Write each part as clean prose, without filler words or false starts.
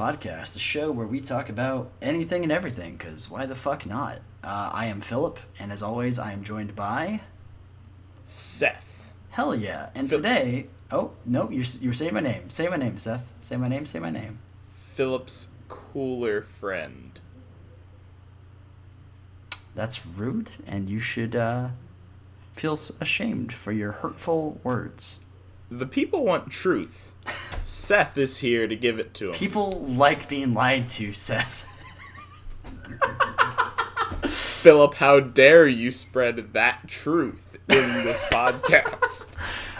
Podcast, the show where we talk about anything and everything, because why the fuck not? I am Phillip, and as always, I am joined by... Seth. Hell yeah. And today... Oh, no, you're saying my name. Say my name, Seth. Say my name. Phillip's cooler friend. That's rude, and you should feel ashamed for your hurtful words. The people want truth. Seth is here to give it to them. People like being lied to, Seth. Phillip, how dare you spread that truth in this podcast?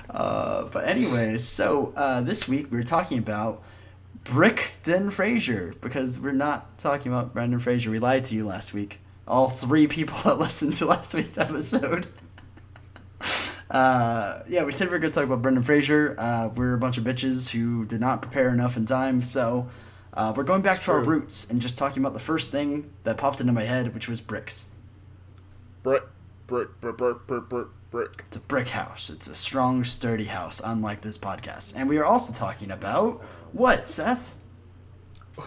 But anyways, so this week we're talking about Brendan Fraser, because we're not talking about Brendan Fraser. We lied to you last week. All three people that listened to last week's episode. We said we were going to talk about Brendan Fraser. We're a bunch of bitches who did not prepare enough in time, so we're going back to our roots and just talking about the first thing that popped into my head, which was bricks. Brick. It's a brick house. It's a strong, sturdy house, unlike this podcast. And we are also talking about what, Seth?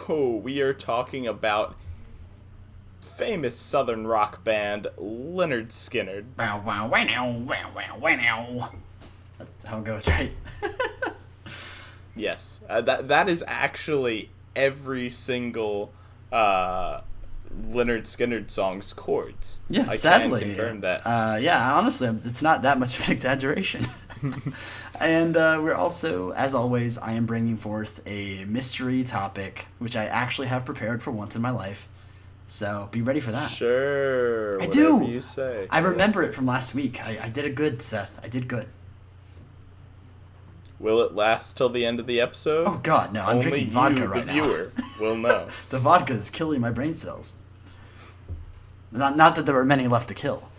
Oh, we are talking about famous southern rock band Lynard Skynard. Wow, wow, wow, wow, wow, wow. That's how it goes, right? Yes, that is actually every single Lynyrd Skynyrd song's chords. Yeah, I sadly. can confirm that. Honestly, it's not that much of an exaggeration. And we're also, as always, I am bringing forth a mystery topic, which I actually have prepared for once in my life. So be ready for that. Sure. I do. You say. I remember it from last week. I did it good, Seth. I did good. Will it last till the end of the episode? Oh God, no! I'm drinking vodka right now. Only you, the viewer, will know. The vodka is killing my brain cells. Not that there were many left to kill.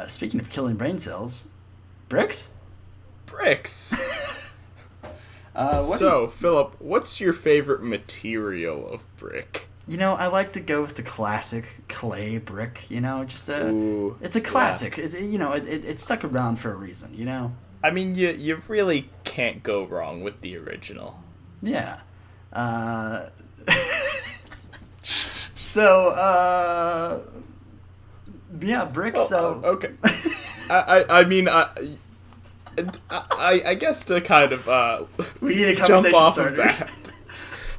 Speaking of killing brain cells, bricks. Phillip, what's your favorite material of brick? You know, I like to go with the classic clay brick. You know, it's a classic. Yeah. It's stuck around for a reason. You know. I mean, you really can't go wrong with the original. Yeah. Bricks. Okay. I guess to kind of we need a jump off starter. Of that.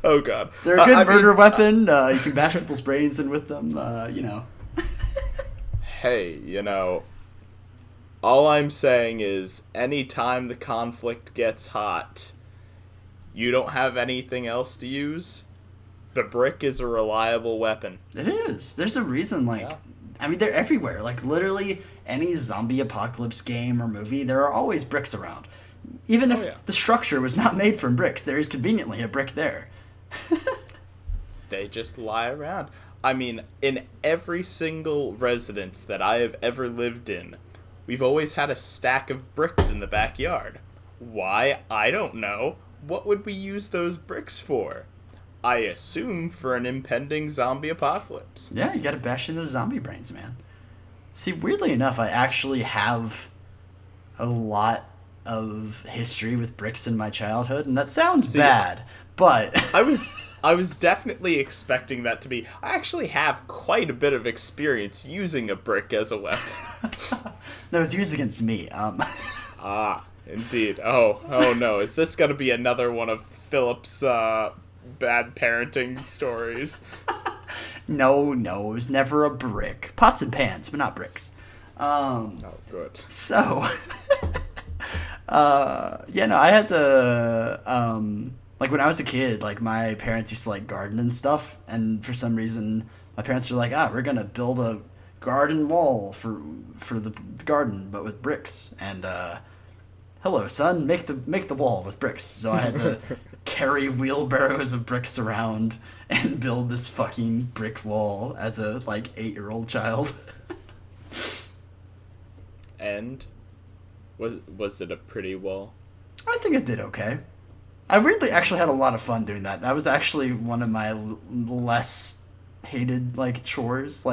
Oh God, they're a good murder weapon. You can bash people's brains in with them. Hey, all I'm saying is, anytime the conflict gets hot, you don't have anything else to use. The brick is a reliable weapon. It is. There's a reason. They're everywhere. Like literally any zombie apocalypse game or movie, there are always bricks around. Even if the structure was not made from bricks, there is conveniently a brick there. They just lie around. I mean, in every single residence that I have ever lived in, we've always had a stack of bricks in the backyard. Why? I don't know. What would we use those bricks for? I assume for an impending zombie apocalypse. Yeah, you gotta bash in those zombie brains, man. See, weirdly enough, I actually have a lot of history with bricks in my childhood, and that sounds bad, but... I was definitely expecting that to be... I actually have quite a bit of experience using a brick as a weapon. No, it's used against me. Indeed. Oh no, is this gonna be another one of Phillip's, bad parenting stories? No, it was never a brick. Pots and pans, but not bricks. Oh, good. So... I had to, when I was a kid, my parents used to, garden and stuff, and for some reason, my parents were like, we're gonna build a garden wall for the garden, but with bricks, and, hello, son, make the wall with bricks. So I had to carry wheelbarrows of bricks around and build this fucking brick wall as a, 8-year-old child. And... Was it a pretty wall? I think it did okay. I really actually had a lot of fun doing that. That was actually one of my less hated chores.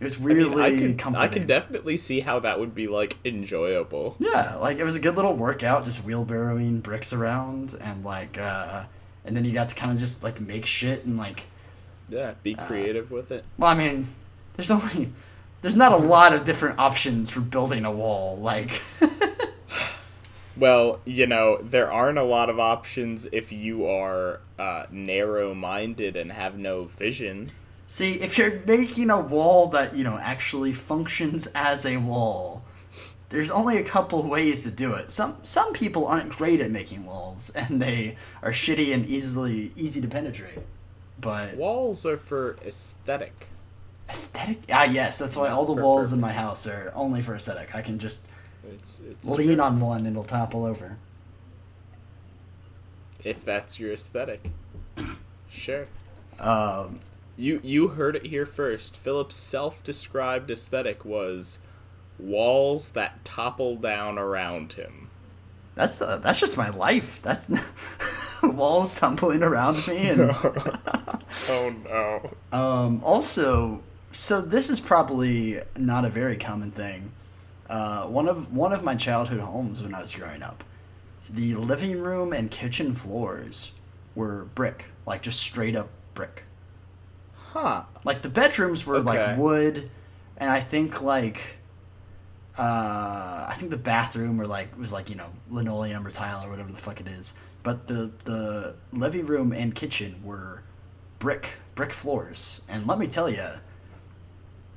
It was I mean, weirdly I can comforting. definitely see how that would be like enjoyable. Yeah, like it was a good little workout, just wheelbarrowing bricks around, and and then you got to kind of just like make shit and like, Yeah, be creative with it. well, I mean, there's only, there's not a lot of different options for building a wall. Like, Well, there aren't a lot of options if you are narrow-minded and have no vision. see, if you're making a wall that actually functions as a wall, there's only a couple ways to do it. Some people aren't great at making walls, and they are shitty and easy to penetrate. But Walls are for aesthetic. aesthetic, ah, yes, that's why Not all the for walls in my purpose. house are only for aesthetic. I can just It's lean true. on one and it'll topple over. If that's your aesthetic. Sure. Um, You heard it here first. Philip's self-described aesthetic was walls that topple down around him. that's just my life. That's walls tumbling around me, and Oh no. also, so this is probably not a very common thing. One of my childhood homes when I was growing up, the living room and kitchen floors were brick, like just straight up brick. Huh. Like the bedrooms were Okay. like wood, and I think the bathroom was like linoleum or tile or whatever the fuck it is. But the living room and kitchen were brick floors, and let me tell you,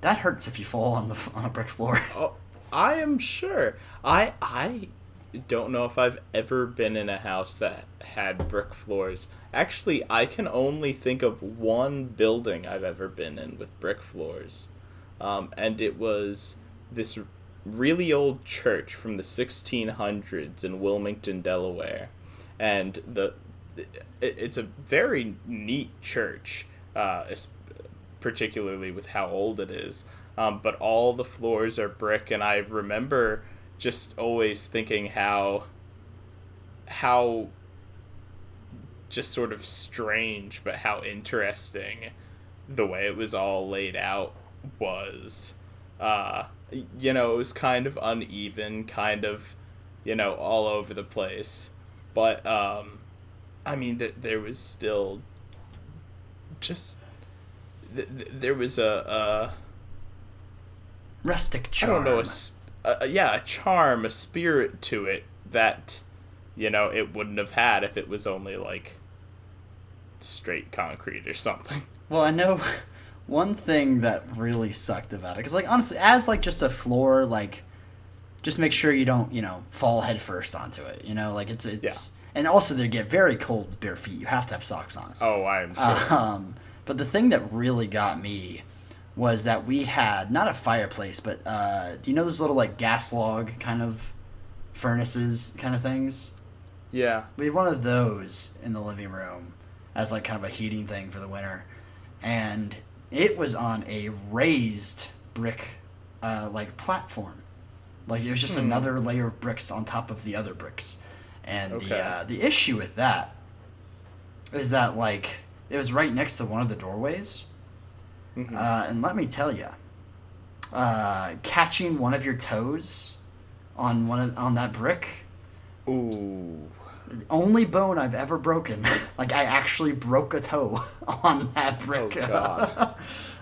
that hurts if you fall on a brick floor. Oh, I am sure. I don't know if I've ever been in a house that had brick floors. Actually, I can only think of one building I've ever been in with brick floors. And it was this really old church from the 1600s in Wilmington, Delaware. And it's a very neat church, particularly with how old it is. But all the floors are brick, and I remember just always thinking how just sort of strange, but how interesting the way it was all laid out was. It was kind of uneven, kind of, all over the place. But, I mean, there was still just, there was a Rustic I don't charm. know, a charm, a spirit to it that, it wouldn't have had if it was only, like, straight concrete or something. Well, I know one thing that really sucked about it, because like honestly, as like just a floor, like just make sure you don't fall head first onto it. Like it's Yeah. and also they get very cold with bare feet. You have to have socks on. Oh, I'm sure. But the thing that really got me was that we had not a fireplace, but do you know those little like gas log kind of furnaces kind of things? Yeah. We had one of those in the living room as like kind of a heating thing for the winter, and it was on a raised brick like platform. Like it was just another layer of bricks on top of the other bricks, and Okay. the issue with that is that like it was right next to one of the doorways, and let me tell you, catching one of your toes on that brick. Ooh. The only bone I've ever broken. Like I actually broke a toe on that brick. Oh,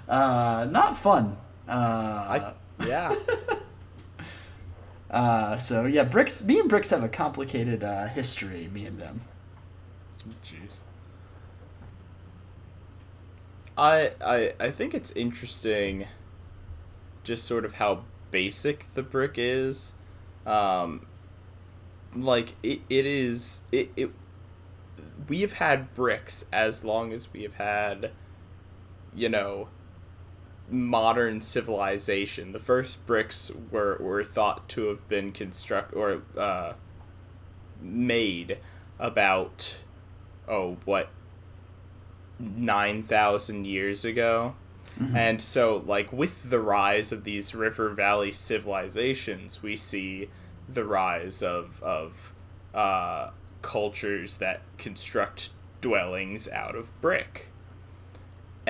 God. Not fun. Yeah. So yeah, bricks. Me and bricks have a complicated history. Me and them. Jeez. I think it's interesting just sort of how basic the brick is. Like it is we have had bricks as long as we have had modern civilization. The first bricks were thought to have been made about 9,000 years ago. And so, like, with the rise of these river valley civilizations, we see the rise of cultures that construct dwellings out of brick.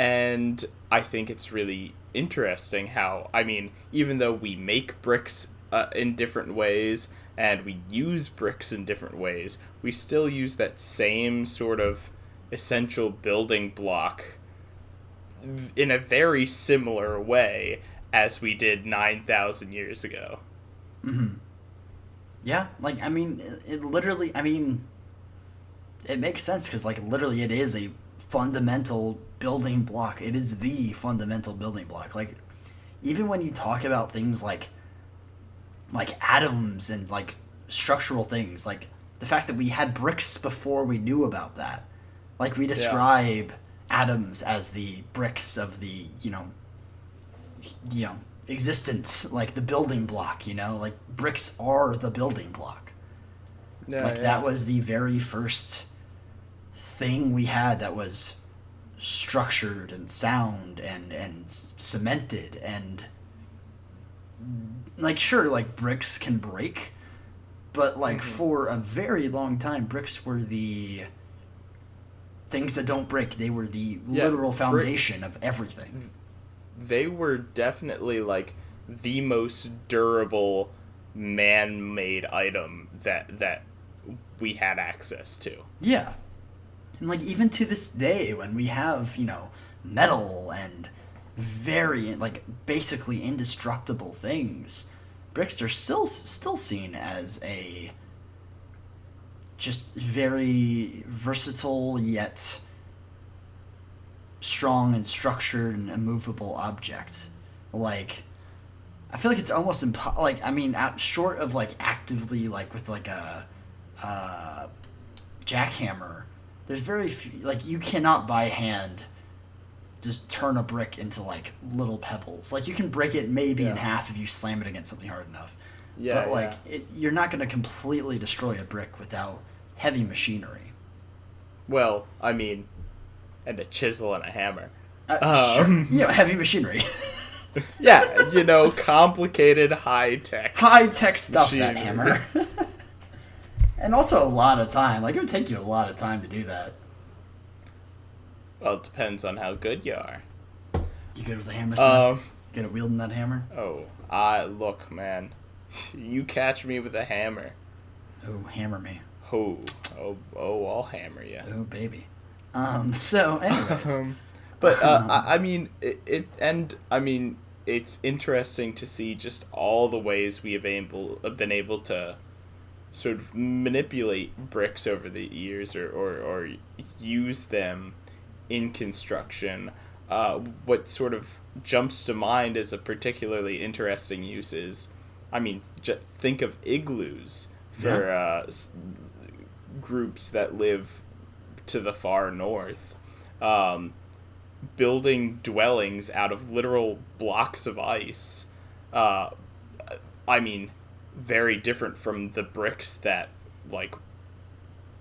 And I think it's really interesting how, I mean, even though we make bricks in different ways and we use bricks in different ways, we still use that same sort of essential building block in a very similar way as we did 9,000 years ago. Mm-hmm. Yeah, like, I mean, it literally, I mean, it makes sense because, like, literally it is a fundamental building block. It is the fundamental building block. Like, even when you talk about things like atoms and, like, structural things, like, the fact that we had bricks before we knew about that. Like, we describe atoms as the bricks of the, you know, existence, like the building block, you know, like bricks are the building block. That was the very first thing we had that was structured and sound and cemented, and like, sure, like bricks can break, but like for a very long time bricks were the things that don't break. They were the literal foundation of everything. They were definitely, like, the most durable man-made item that we had access to. Yeah. And, like, even to this day, when we have, you know, metal and very, like, basically indestructible things, bricks are still seen as a just very versatile yet strong and structured and immovable object. Like, I feel like it's almost like, I mean, short of like actively, like with like a jackhammer, there's very few, like, you cannot by hand just turn a brick into like little pebbles. Like, you can break it maybe in half if you slam it against something hard enough. But like you're not going to completely destroy a brick without heavy machinery. Well, I mean, and a chisel and a hammer. Sure. Yeah, heavy machinery. Yeah, you know, complicated high-tech stuff, machinery. That hammer. And also a lot of time. Like, it would take you a lot of time to do that. Well, it depends on how good you are. You good with the hammer, Seth? Good at wielding that hammer? Oh, look, man. You catch me with a hammer. Oh, hammer me. Oh, I'll hammer you. Oh, baby. So, anyways. I mean, I mean, it's interesting to see just all the ways we have been able to sort of manipulate bricks over the years, or use them in construction. What sort of jumps to mind as a particularly interesting use is, I mean, think of igloos for groups that live to the far north. Building dwellings out of literal blocks of ice. I mean, very different from the bricks that, like,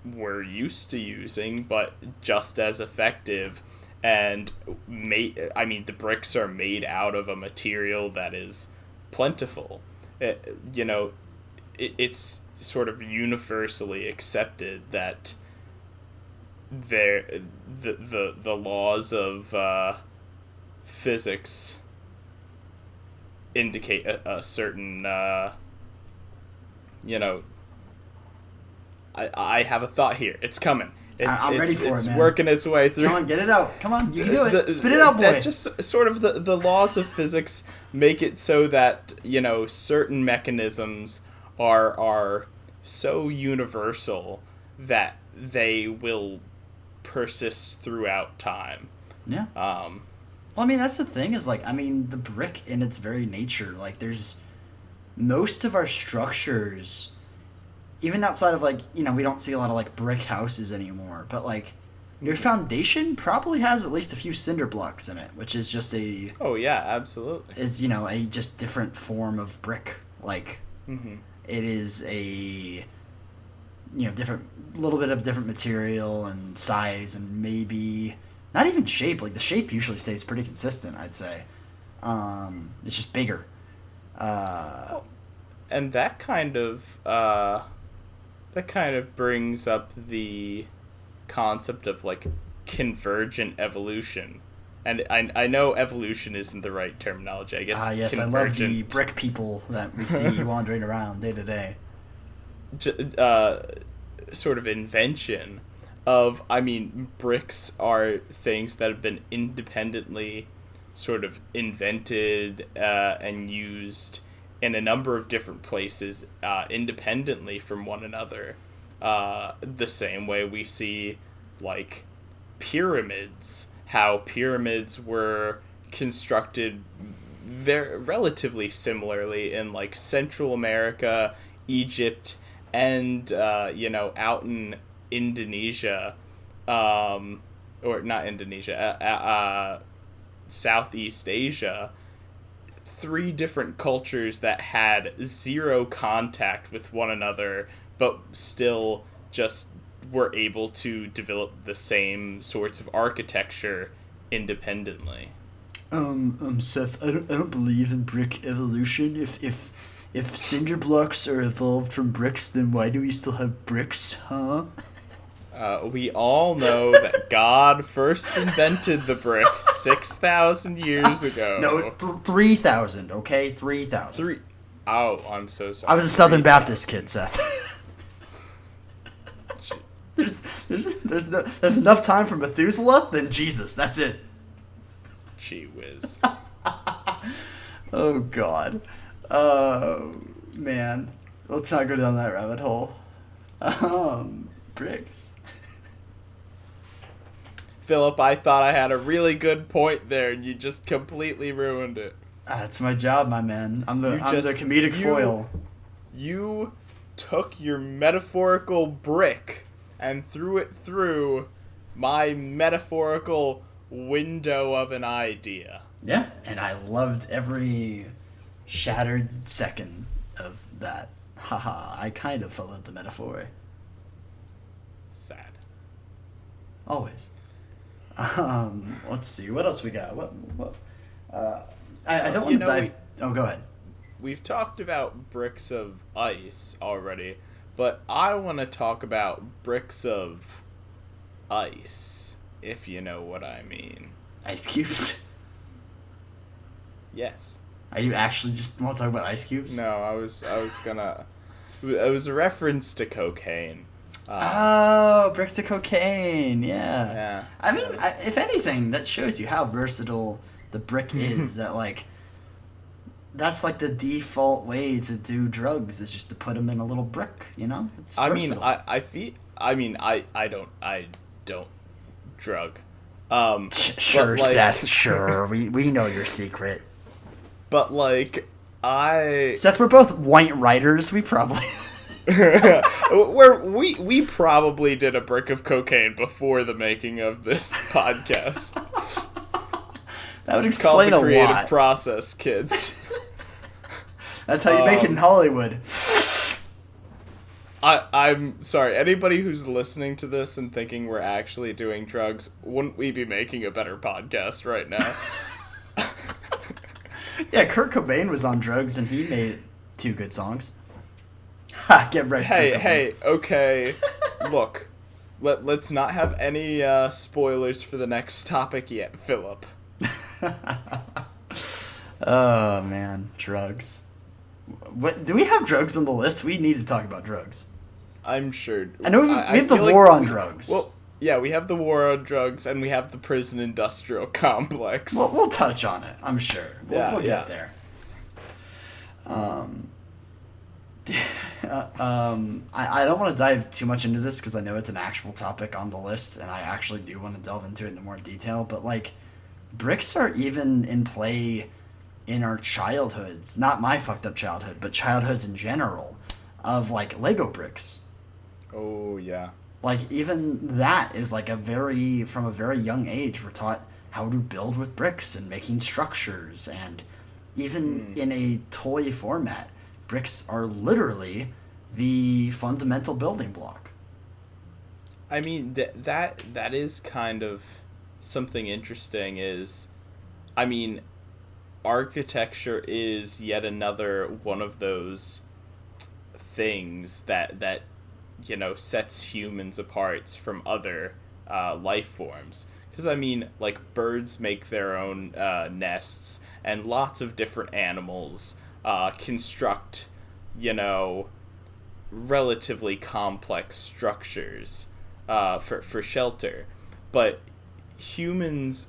we're used to using, but just as effective. And the bricks are made out of a material that is plentiful. It's sort of universally accepted that the laws of physics indicate a certain I have a thought here. It's coming. I'm ready for it, man. It's working its way through. Come on, get it out. Come on, you can do it. Spit it out, boy. That just sort of the laws of physics make it so that, certain mechanisms are so universal that they will persist throughout time. Yeah. Well, I mean, that's the thing is, like, I mean, the brick in its very nature, like, there's most of our structures, even outside of, like, we don't see a lot of, like, brick houses anymore, but, like, your foundation probably has at least a few cinder blocks in it, which is just a... Oh, yeah, absolutely. Is, a just different form of brick. Like, it is a, little bit of different material and size and maybe... Not even shape. Like, the shape usually stays pretty consistent, I'd say. It's just bigger. And that kind of brings up the concept of, like, convergent evolution. And I know evolution isn't the right terminology. I guess. Ah, yes, I love the brick people that we see wandering around day to day. Sort of invention of, I mean, bricks are things that have been independently sort of invented and used in a number of different places independently from one another. The same way we see, like, pyramids, how pyramids were constructed very relatively similarly in, like, Central America, Egypt, and out in Indonesia, or not Indonesia, Southeast Asia. 3 different cultures that had zero contact with one another, but still just were able to develop the same sorts of architecture independently. Seth, I don't believe in brick evolution. If cinder blocks are evolved from bricks, then why do we still have bricks, huh? We all know that God first invented the brick 6,000 years ago. No, 3,000, okay? 3,000. Oh, I'm so sorry. I was a Southern Baptist kid, Seth. There's enough time for Methuselah, then Jesus. That's it. Gee whiz. Oh, God. Oh, man. Let's not go down that rabbit hole. Bricks. Philip, I thought I had a really good point there, and you just completely ruined it. That's my job, my man. I'm the comedic foil. You took your metaphorical brick and threw it through my metaphorical window of an idea. Yeah, and I loved every shattered second of that. Haha, I kind of followed the metaphor. Sad. Always. Let's see. What else we got? What? I don't want to dive... Oh, go ahead. We've talked about bricks of ice already, but I want to talk about bricks of ice, if you know what I mean. Ice cubes? Yes. Are you actually just want to talk about ice cubes? No, I was gonna... It was a reference to cocaine. Bricks of cocaine, yeah. Yeah. I mean, if anything, that shows you how versatile the brick is. That, like, that's like the default way to do drugs is just to put them in a little brick, you know? It's versatile. I don't drug. Sure, but, like, Seth, sure. We know your secret. But, like, Seth, we're both white writers. We probably... we probably did a brick of cocaine before the making of this podcast. That would It's explain called the a creative lot. process, kids. That's how you make it in Hollywood. I'm sorry, anybody who's listening to this and thinking we're actually doing drugs, wouldn't we be making a better podcast right now? Yeah, Kurt Cobain was on drugs and he made 2 good songs. Ha, get ready. Hey, okay. Look, let's not have any spoilers for the next topic yet, Philip. Oh, man. Drugs. What do we have drugs on the list? We need to talk about drugs. I'm sure. I know we have the war on drugs. Well, yeah, we have the war on drugs, and we have the prison industrial complex. Well, we'll touch on it, I'm sure. We'll get there. I don't want to dive too much into this because I know it's an actual topic on the list, and I actually do want to delve into it in more detail. But, like, bricks are even in play in our childhoods. Not my fucked up childhood, but childhoods in general, of, like, Lego bricks. Oh, yeah. Like, even that is, like, from a very young age, we're taught how to build with bricks and making structures, and even in a toy format, bricks are literally the fundamental building block. I mean, that is kind of something interesting is, I mean, architecture is yet another one of those things that sets humans apart from other life forms. Because, I mean, like, birds make their own nests, and lots of different animals construct, you know, relatively complex structures for shelter. But humans,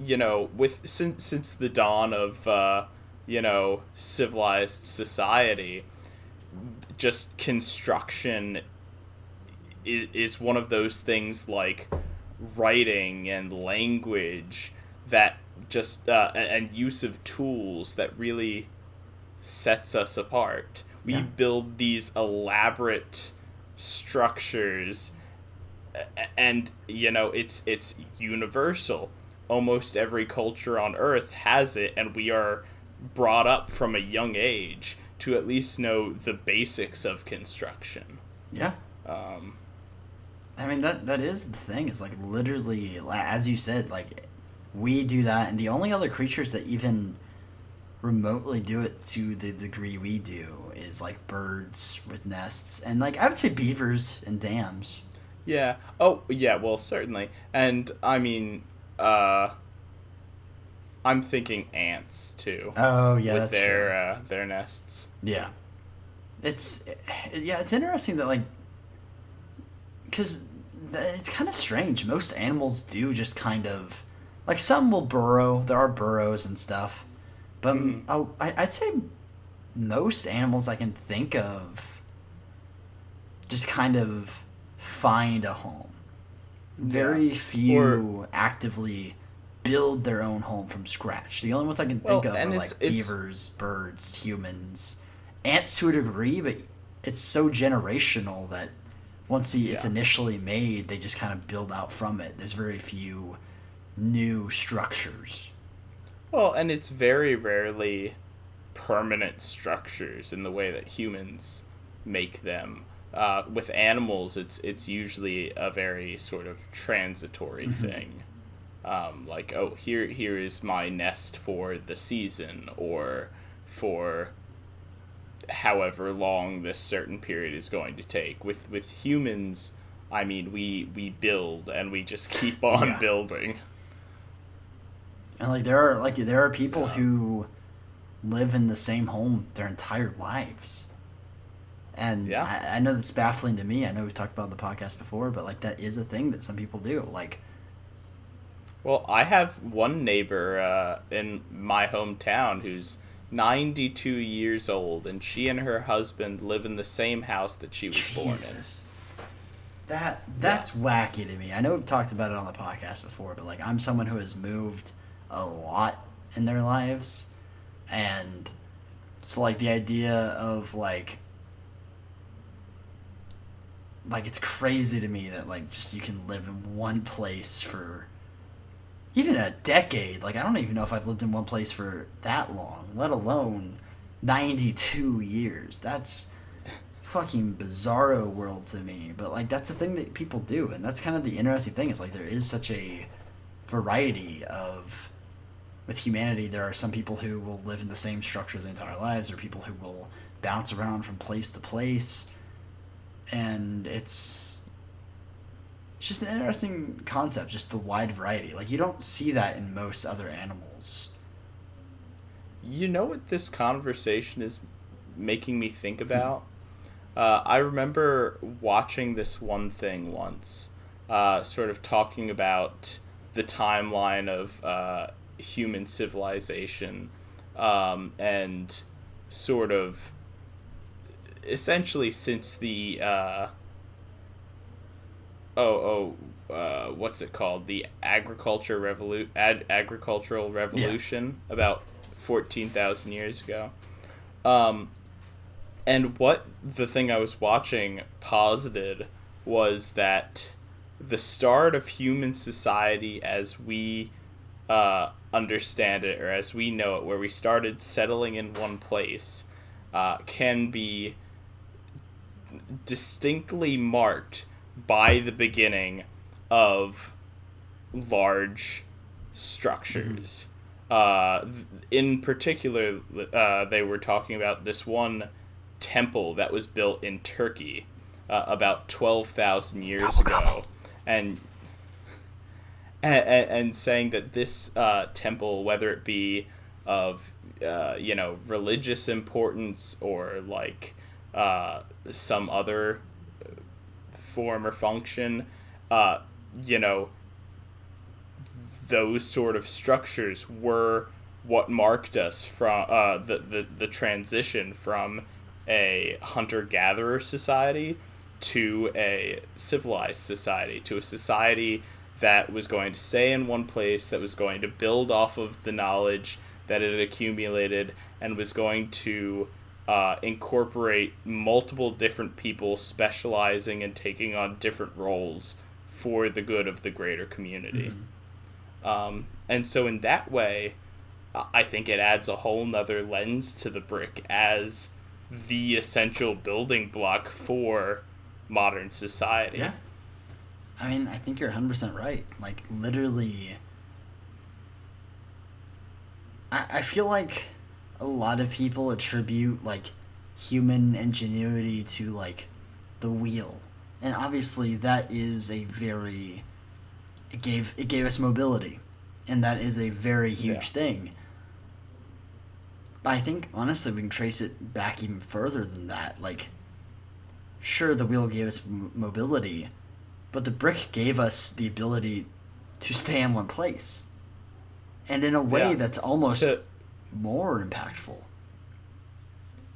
you know, since the dawn of, you know, civilized society, just construction is one of those things like writing and language that just and use of tools that really sets us apart. We Yeah. build these elaborate structures, and you know, it's universal. Almost every culture on earth has it, and we are brought up from a young age to at least know the basics of construction. Yeah. Um, I mean, that is the thing, is like literally, as you said, like we do that, and the only other creatures that even remotely do it to the degree we do is like birds with nests, and like I would say beavers and dams. yeah. Oh, yeah. Well, certainly. And I mean, I'm thinking ants too, Oh yeah, with that's true. their nests. Yeah, it's yeah, it's interesting that like, because it's kind of strange. Most animals do just kind of, like, some will burrow. There are burrows and stuff, but Mm, I'd say most animals I can think of just kind of find a home. yeah. Very Or few actively build their own home from scratch. The only ones I can think well, of are and like it's beavers, birds, humans, ants to a degree, but it's so generational that once it's yeah. initially made, they just kind of build out from it. There's very few new structures. Well, and it's very rarely permanent structures in the way that humans make them. With animals, it's usually a very sort of transitory thing. Like, oh, here is my nest for the season, or for however long this certain period is going to take. With humans, I mean, we build and we just keep on Yeah. building. And there are people Yeah. who live in the same home their entire lives. And Yeah. I know that's baffling to me. I know we've talked about it on the podcast before, but like that is a thing that some people do. Like, Well, I have one neighbor in my hometown who's 92 years old, and she and her husband live in the same house that she was born in. Jesus. That Yeah. that's wacky to me. I know we've talked about it on the podcast before, but like I'm someone who has moved a lot in their lives, and so like the idea of like it's crazy to me that like just you can live in one place for even a decade. Like I don't even know if I've lived in one place for that long, let alone 92 years. That's fucking bizarro world to me. But like that's the thing that people do, and that's kind of the interesting thing, is like there is such a variety of, with humanity, there are some people who will live in the same structure their entire lives, there are people who will bounce around from place to place, and it's just an interesting concept, just the wide variety. Like you don't see that in most other animals. You know what this conversation is making me think about? I remember watching this one thing once, sort of talking about the timeline of human civilization, and sort of essentially since the what's it called? The agricultural Yeah. revolution about 14,000 years ago. And what the thing I was watching posited was that the start of human society as we understand it, or as we know it, where we started settling in one place, can be distinctly marked by the beginning of large structures. In particular, they were talking about this one temple that was built in Turkey about 12,000 years Gobble, ago. gobble. And and saying that this temple, whether it be of religious importance or like some other form or function, you know, those sort of structures were what marked us from the transition from a hunter-gatherer society to a civilized society, to a society that was going to stay in one place, that was going to build off of the knowledge that it had accumulated, and was going to incorporate multiple different people specializing and taking on different roles for the good of the greater community. And so in that way, I think it adds a whole nother lens to the brick as the essential building block for modern society. Yeah. I mean, I think you're 100% right. Like, literally, I feel like a lot of people attribute, like, human ingenuity to, like, the wheel. And obviously that is a very... It gave us mobility. And that is a very huge thing. But I think, honestly, we can trace it back even further than that. Like, sure, the wheel gave us mobility, but the brick gave us the ability to stay in one place. And in a way that's almost more impactful.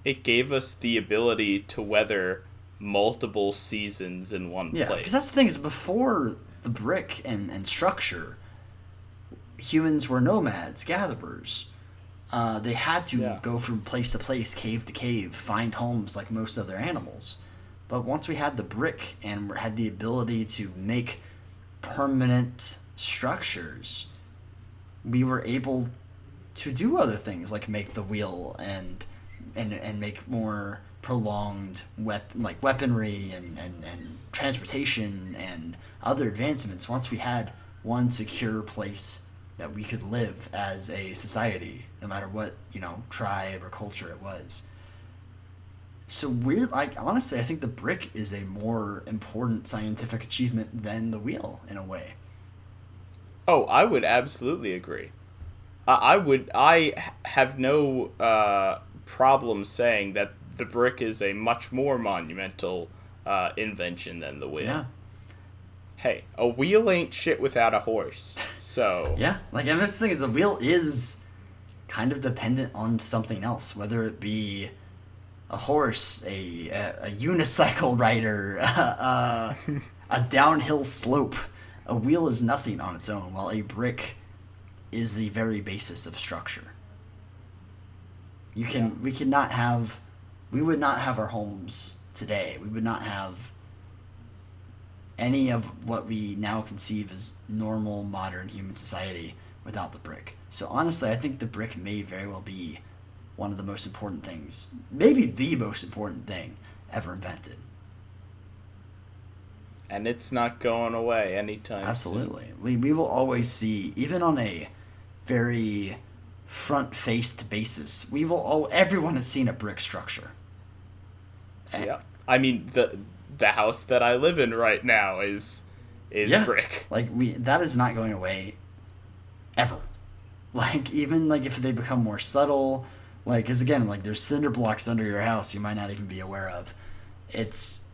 It gave us the ability to weather multiple seasons in one place. Yeah, because that's the thing, is before the brick and structure, humans were nomads, gatherers. They had to go from place to place, cave to cave, find homes like most other animals. But once we had the brick and had the ability to make permanent structures, we were able to do other things like make the wheel and make more prolonged weaponry and transportation and other advancements. Once we had one secure place that we could live as a society, no matter what, tribe or culture it was. So honestly, I think the brick is a more important scientific achievement than the wheel in a way. Oh, I would absolutely agree. I have no problem saying that the brick is a much more monumental invention than the wheel. Yeah. Hey, a wheel ain't shit without a horse. So yeah, and that's the thing, is the wheel is kind of dependent on something else, whether it be a horse, a unicycle rider, a downhill slope. A wheel is nothing on its own, while a brick is the very basis of structure. We would not have our homes today. We would not have any of what we now conceive as normal modern human society without the brick. So honestly, I think the brick may very well be one of the most important things, maybe the most important thing ever invented. And it's not going away anytime Absolutely. soon. We will always see, even on a very front-faced basis, everyone has seen a brick structure. Yeah. I mean, the house that I live in right now is brick. That is not going away ever. Even if they become more subtle, because again, there's cinder blocks under your house you might not even be aware of. It's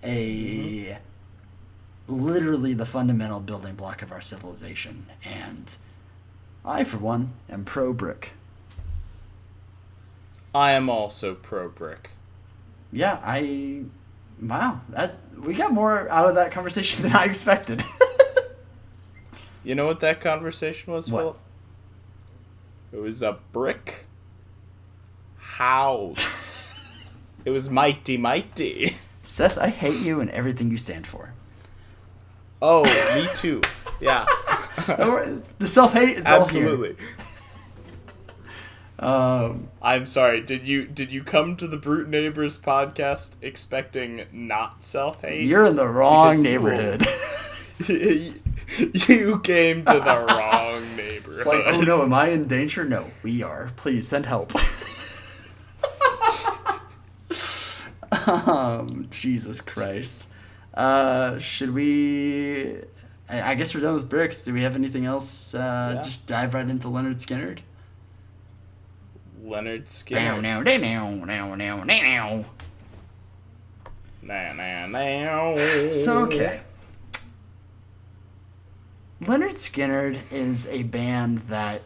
literally the fundamental building block of our civilization, and I, for one, am pro brick. I am also pro brick. Yeah, wow, we got more out of that conversation than I expected. You know what that conversation was, what? Phillip? It was a brick house. It was mighty. Seth, I hate you and everything you stand for. Oh, me too. Yeah. The self-hate, it's absolutely. All here. I'm sorry. Did you come to the Brute Neighbors podcast expecting not self-hate? You're in the wrong neighborhood. You came to the wrong neighborhood. It's like, oh no, am I in danger? No, we are. Please send help. Jesus Christ. Should we I guess we're done with bricks. Do we have anything else? Yeah. Just dive right into Lynyrd Skynyrd. Lynyrd Now, Skynyrd. now, now. Nah, nah, nah. So, okay. Lynyrd Skynyrd is a band that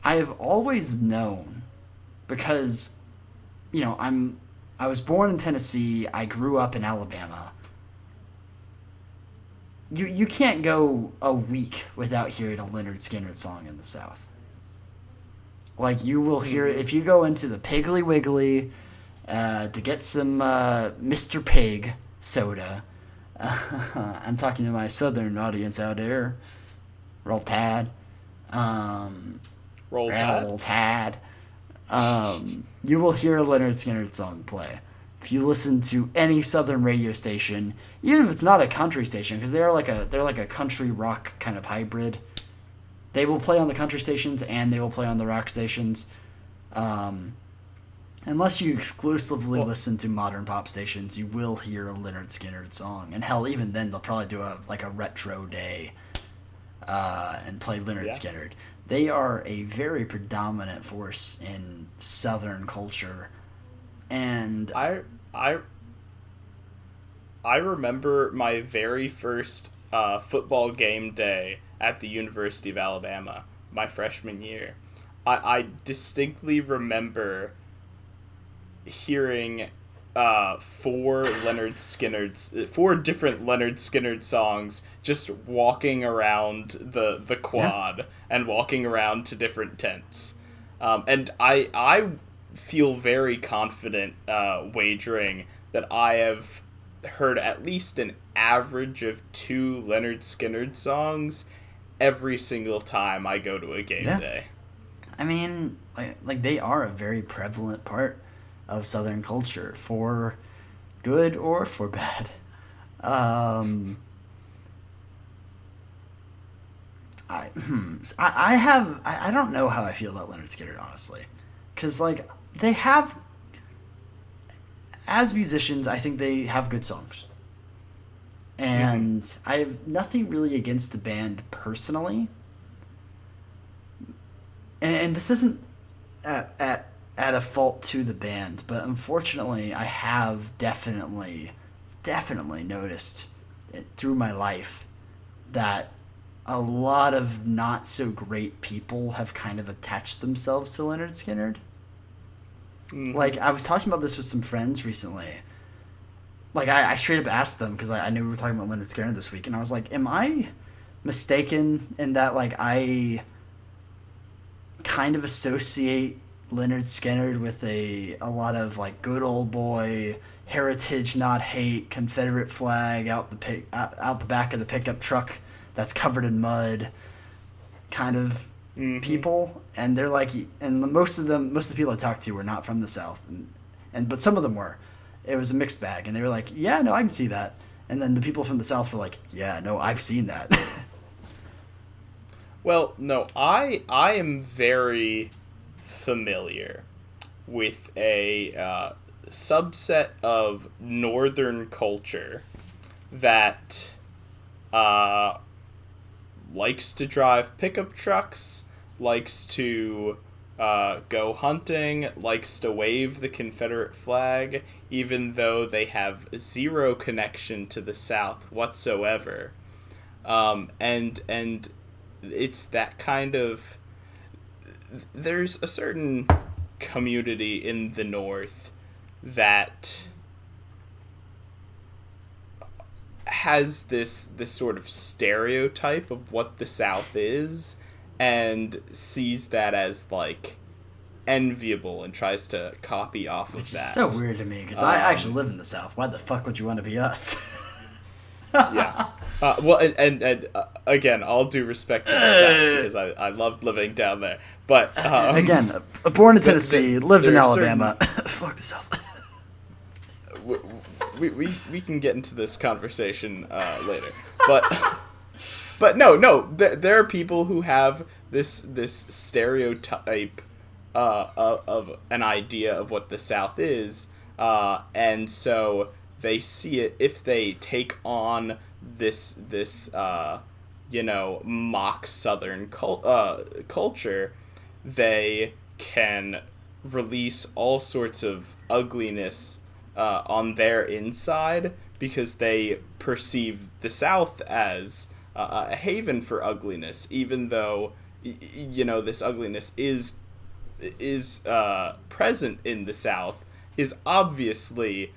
I have always known because, I was born in Tennessee. I grew up in Alabama. You can't go a week without hearing a Lynyrd Skynyrd song in the South. Like, you will hear it if you go into the Piggly Wiggly to get some Mr. Pig soda. I'm talking to my southern audience out there. Roll Tide. Roll Tide. Roll Tide. You will hear a Lynyrd Skynyrd song play. If you listen to any southern radio station, even if it's not a country station, because they're like a country rock kind of hybrid, they will play on the country stations and they will play on the rock stations. Unless you exclusively listen to modern pop stations, you will hear a Lynyrd Skynyrd song. And hell, even then, they'll probably do a retro day and play Lynyrd Skynyrd. They are a very predominant force in Southern culture. And I remember my very first football game day at the University of Alabama, my freshman year. I distinctly remember hearing four different Lynyrd Skynyrd songs just walking around the quad and walking around to different tents. And I feel very confident wagering that I have heard at least an average of 2 Lynyrd Skynyrd songs every single time I go to a game day. I mean, like they are a very prevalent part of Southern culture, for good or for bad. I don't know how I feel about Lynyrd Skynyrd, honestly, because like they have, as musicians, I think they have good songs, and I have nothing really against the band personally. And this isn't at a fault to the band, but unfortunately, I have definitely noticed it through my life that a lot of not so great people have kind of attached themselves to Lynyrd Skynyrd. Like, I was talking about this with some friends recently. Like, I straight up asked them, because I knew we were talking about Lynyrd Skynyrd this week, and I was like, am I mistaken in that, like, I kind of associate Lynyrd Skynyrd with a lot of, like, good old boy, heritage not hate, Confederate flag out the back of the pickup truck that's covered in mud kind of people, and they're like, and most of the people I talked to were not from the South, but some of them were. It was a mixed bag, and they were like, yeah, no, I can see that. And then the people from the South were like, yeah, no, I've seen that. Well, no, I am very familiar with a subset of Northern culture that likes to drive pickup trucks, likes to go hunting, likes to wave the Confederate flag, even though they have zero connection to the South whatsoever. And it's that kind of... There's a certain community in the North that has this sort of stereotype of what the South is, and sees that as, like, enviable and tries to copy off of that. Which is so weird to me, because I actually live in the South. Why the fuck would you want to be us? Yeah. Well, and again, all due respect to the South, because I loved living down there. But again, born in Tennessee, lived in Alabama. Fuck the South. we can get into this conversation later. But no, there are people who have this stereotype of an idea of what the South is, and so they see it, if they take on this mock Southern culture, they can release all sorts of ugliness on their inside because they perceive the South as a haven for ugliness, even though this ugliness is present in the South, is obviously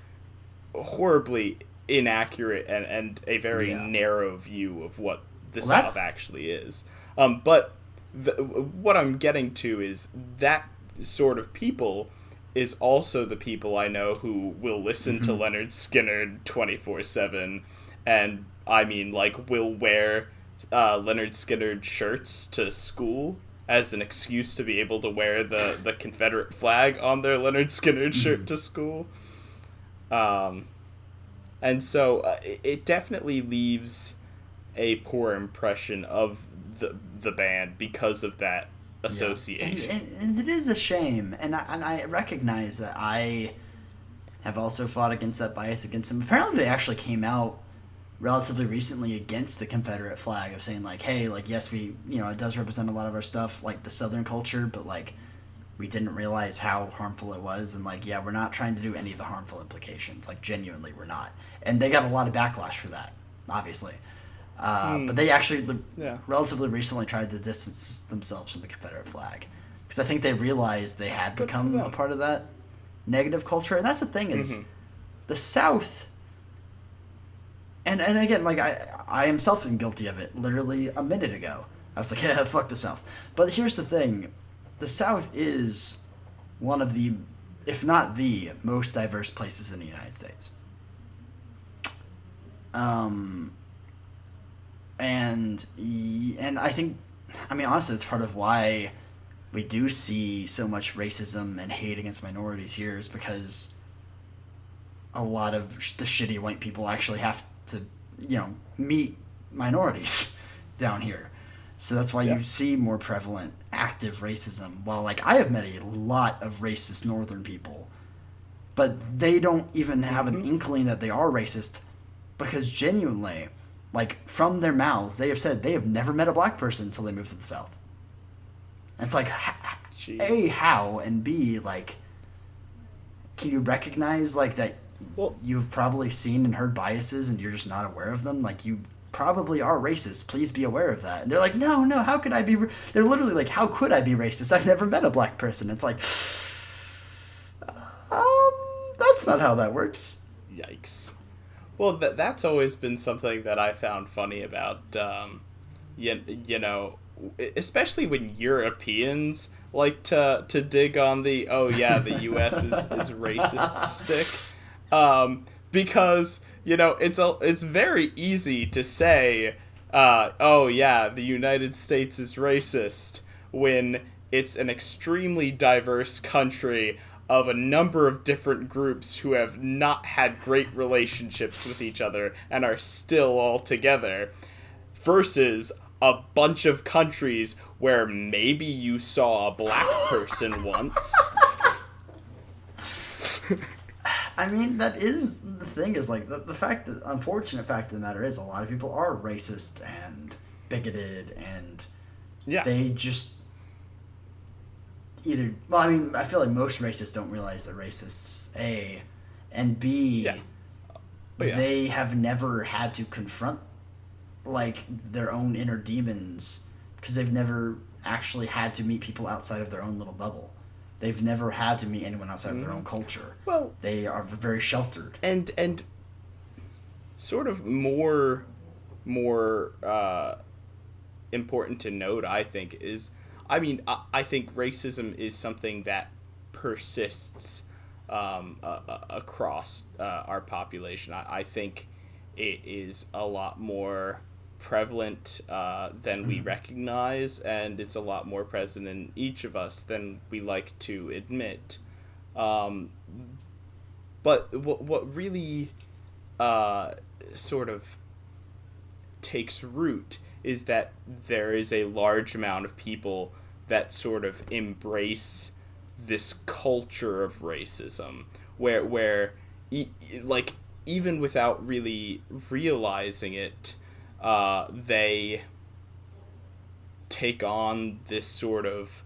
horribly inaccurate and a very narrow view of what the South actually is. But what I'm getting to is that sort of people is also the people I know who will listen to Lynard Skynard 24/7, and will wear Lynard Skynard shirts to school as an excuse to be able to wear the Confederate flag on their Lynard Skynard shirt to school. And so it definitely leaves a poor impression of the band because of that association. And it is a shame, and I recognize that I have also fought against that bias against them. Apparently they actually came out relatively recently against the Confederate flag, of saying like, hey, like, yes, we, it does represent a lot of our stuff, like the Southern culture, but like we didn't realize how harmful it was, and like, yeah, we're not trying to do any of the harmful implications, like genuinely we're not. And they got a lot of backlash for that, obviously. But they actually relatively recently tried to distance themselves from the Confederate flag, because I think they realized they had become a part of that negative culture. And that's the thing is, the South, and again, like I am self guilty of it. Literally a minute ago, I was like, yeah, fuck the South. But here's the thing, the South is one of the, if not the most diverse places in the United States. And I think, honestly, it's part of why we do see so much racism and hate against minorities here, is because a lot of the shitty white people actually have to, meet minorities down here. So that's why you see more prevalent active racism. While, like, I have met a lot of racist northern people, but they don't even have an inkling that they are racist, because genuinely, like, from their mouths, they have said they have never met a black person until they moved to the South. And it's like, A, how, and B, like, can you recognize, like, that you've probably seen and heard biases and you're just not aware of them? Like, you probably are racist. Please be aware of that. And they're like, no, how could I be... They're literally like, how could I be racist? I've never met a black person. It's like, that's not how that works. Yikes. Well, that's always been something that I found funny about, especially when Europeans like to dig on the, the U.S. is racist stick, because, it's very easy to say, the United States is racist, when it's an extremely diverse country of a number of different groups who have not had great relationships with each other and are still all together, versus a bunch of countries where maybe you saw a black person once. That is the thing, is like the fact that, unfortunate fact of the matter is, a lot of people are racist and bigoted, and they just either, I feel like most racists don't realize they're racists, A, and B, they have never had to confront, like, their own inner demons, because they've never actually had to meet people outside of their own little bubble. They've never had to meet anyone outside of their own culture. Well, they are very sheltered. And sort of more important to note, I think, is, I think racism is something that persists across our population. I think it is a lot more prevalent than we recognize, and it's a lot more present in each of us than we like to admit. But what really sort of takes root is that there is a large amount of people that sort of embrace this culture of racism, where like, even without really realizing it, they take on this sort of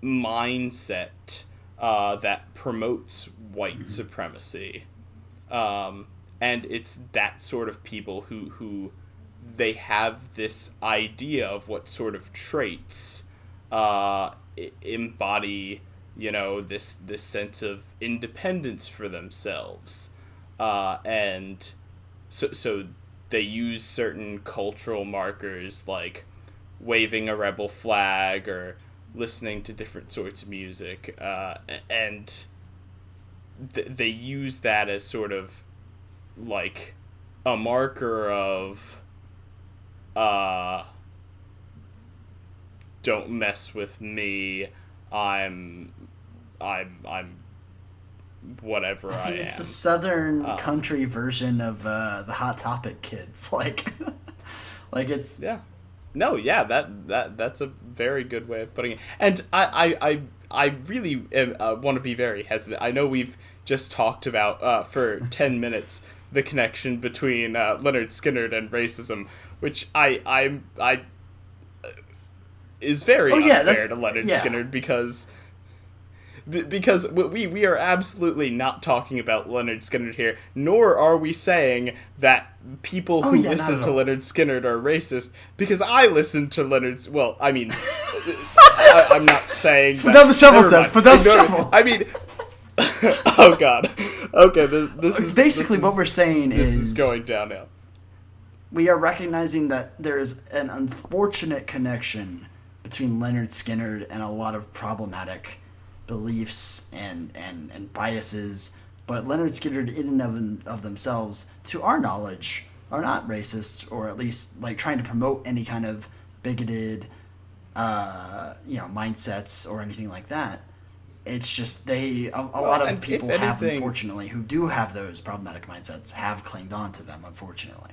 mindset that promotes white supremacy. And it's that sort of people who they have this idea of what sort of traits embody, this sense of independence for themselves. And so they use certain cultural markers like waving a rebel flag or listening to different sorts of music, and they use that as sort of like a marker of don't mess with me, I'm whatever I am. It's the southern country version of the Hot Topic kids, like it's yeah. No, yeah, that's a very good way of putting it. And I really want to be very hesitant. I know we've just talked about for 10 minutes the connection between Lynard Skynard and racism, which I is very unfair to Lynard Skynard because we are absolutely not talking about Lynard Skynard here, nor are we saying that people who listen to Lynard Skynard are racist, because I listen to Lynard's... Well, I mean, I'm not saying that... Put down the shovel, Seth. Put down the shovel. I mean... oh, God. Okay, this is... Basically, what we're saying is... This is going downhill. We are recognizing that there is an unfortunate connection between Lynard Skynard and a lot of problematic beliefs and biases, but Lynard Skynard in and of themselves, to our knowledge, are not racist, or at least like trying to promote any kind of bigoted mindsets or anything like that. It's just a lot of people have, unfortunately, who do have those problematic mindsets, have clinged on to them, unfortunately.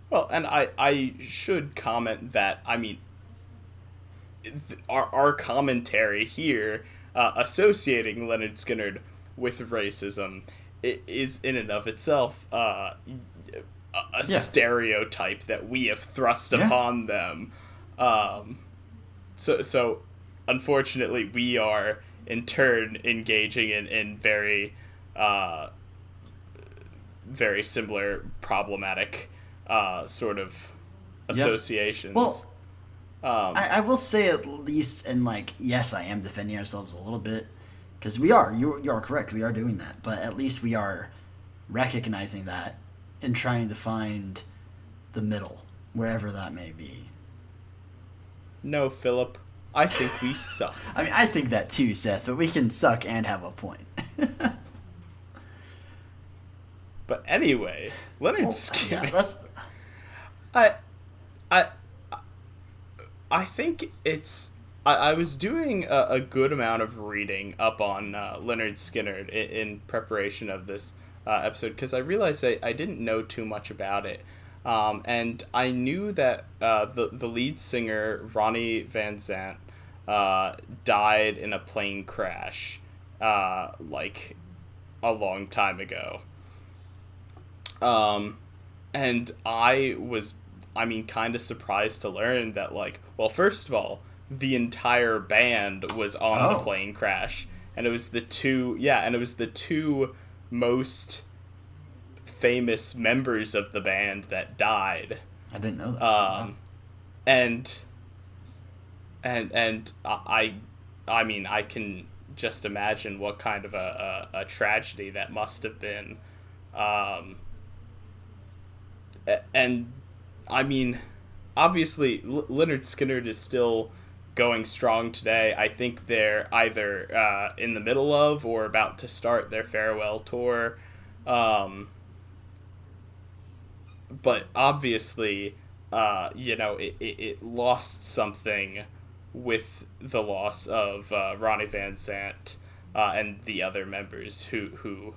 Well, and I should comment that, I mean, our commentary here, associating Lynard Skynard with racism, is in and of itself a stereotype that we have thrust upon them. So unfortunately, we are in turn engaging in very very similar problematic sort of associations. Well, I will say, at least, and yes, I am defending ourselves a little bit, because you are correct, we are doing that, but at least we are recognizing that and trying to find the middle, wherever that may be. No, Philip, I think we suck. I mean, I think that too, Seth, but we can suck and have a point. But anyway, Lynard Skynard. Yeah, I think it's... I was doing a good amount of reading up on Lynard Skynard in preparation of this episode, because I realized I didn't know too much about it. And I knew that the lead singer, Ronnie Van Zant, died in a plane crash a long time ago. And I was... kind of surprised to learn that, first of all, the entire band was on the plane crash, and it was the two most famous members of the band that died. I didn't know that. Wow. And I can just imagine what kind of a tragedy that must have been. And I mean, obviously, Lynard Skynard is still going strong today. I think they're either in the middle of or about to start their farewell tour. But obviously, it lost something with the loss of Ronnie Van Zant and the other members who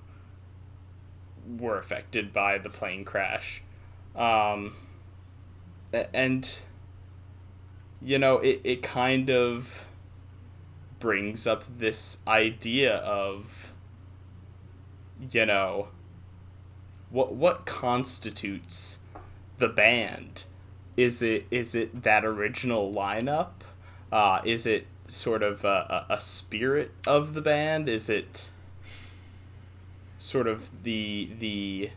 were affected by the plane crash. And, it kind of brings up this idea of, you know, what constitutes the band? Is it that original lineup? Is it sort of a spirit of the band? Is it sort of the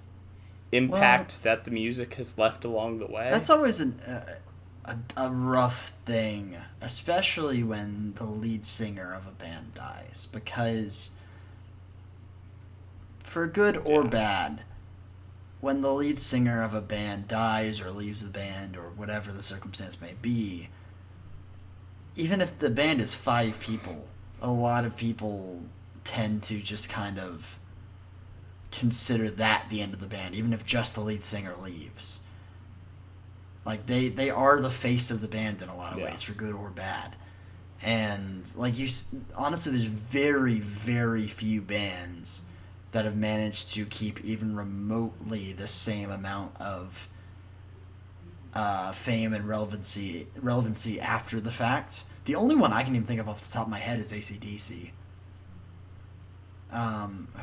Well, impact that the music has left along the way? that's always a rough thing, especially when the lead singer of a band dies, because for good or Yeah. bad, when the lead singer of a band dies or leaves the band or whatever the circumstance may be, even if the band is five people, a lot of people tend to just kind of consider that the end of the band, even if just the lead singer leaves. Like they are the face of the band in a lot of Yeah. ways, for good or bad. And like honestly, there's very very few bands that have managed to keep even remotely the same amount of fame and relevancy after the fact. The only one I can even think of off the top of my head is AC/DC,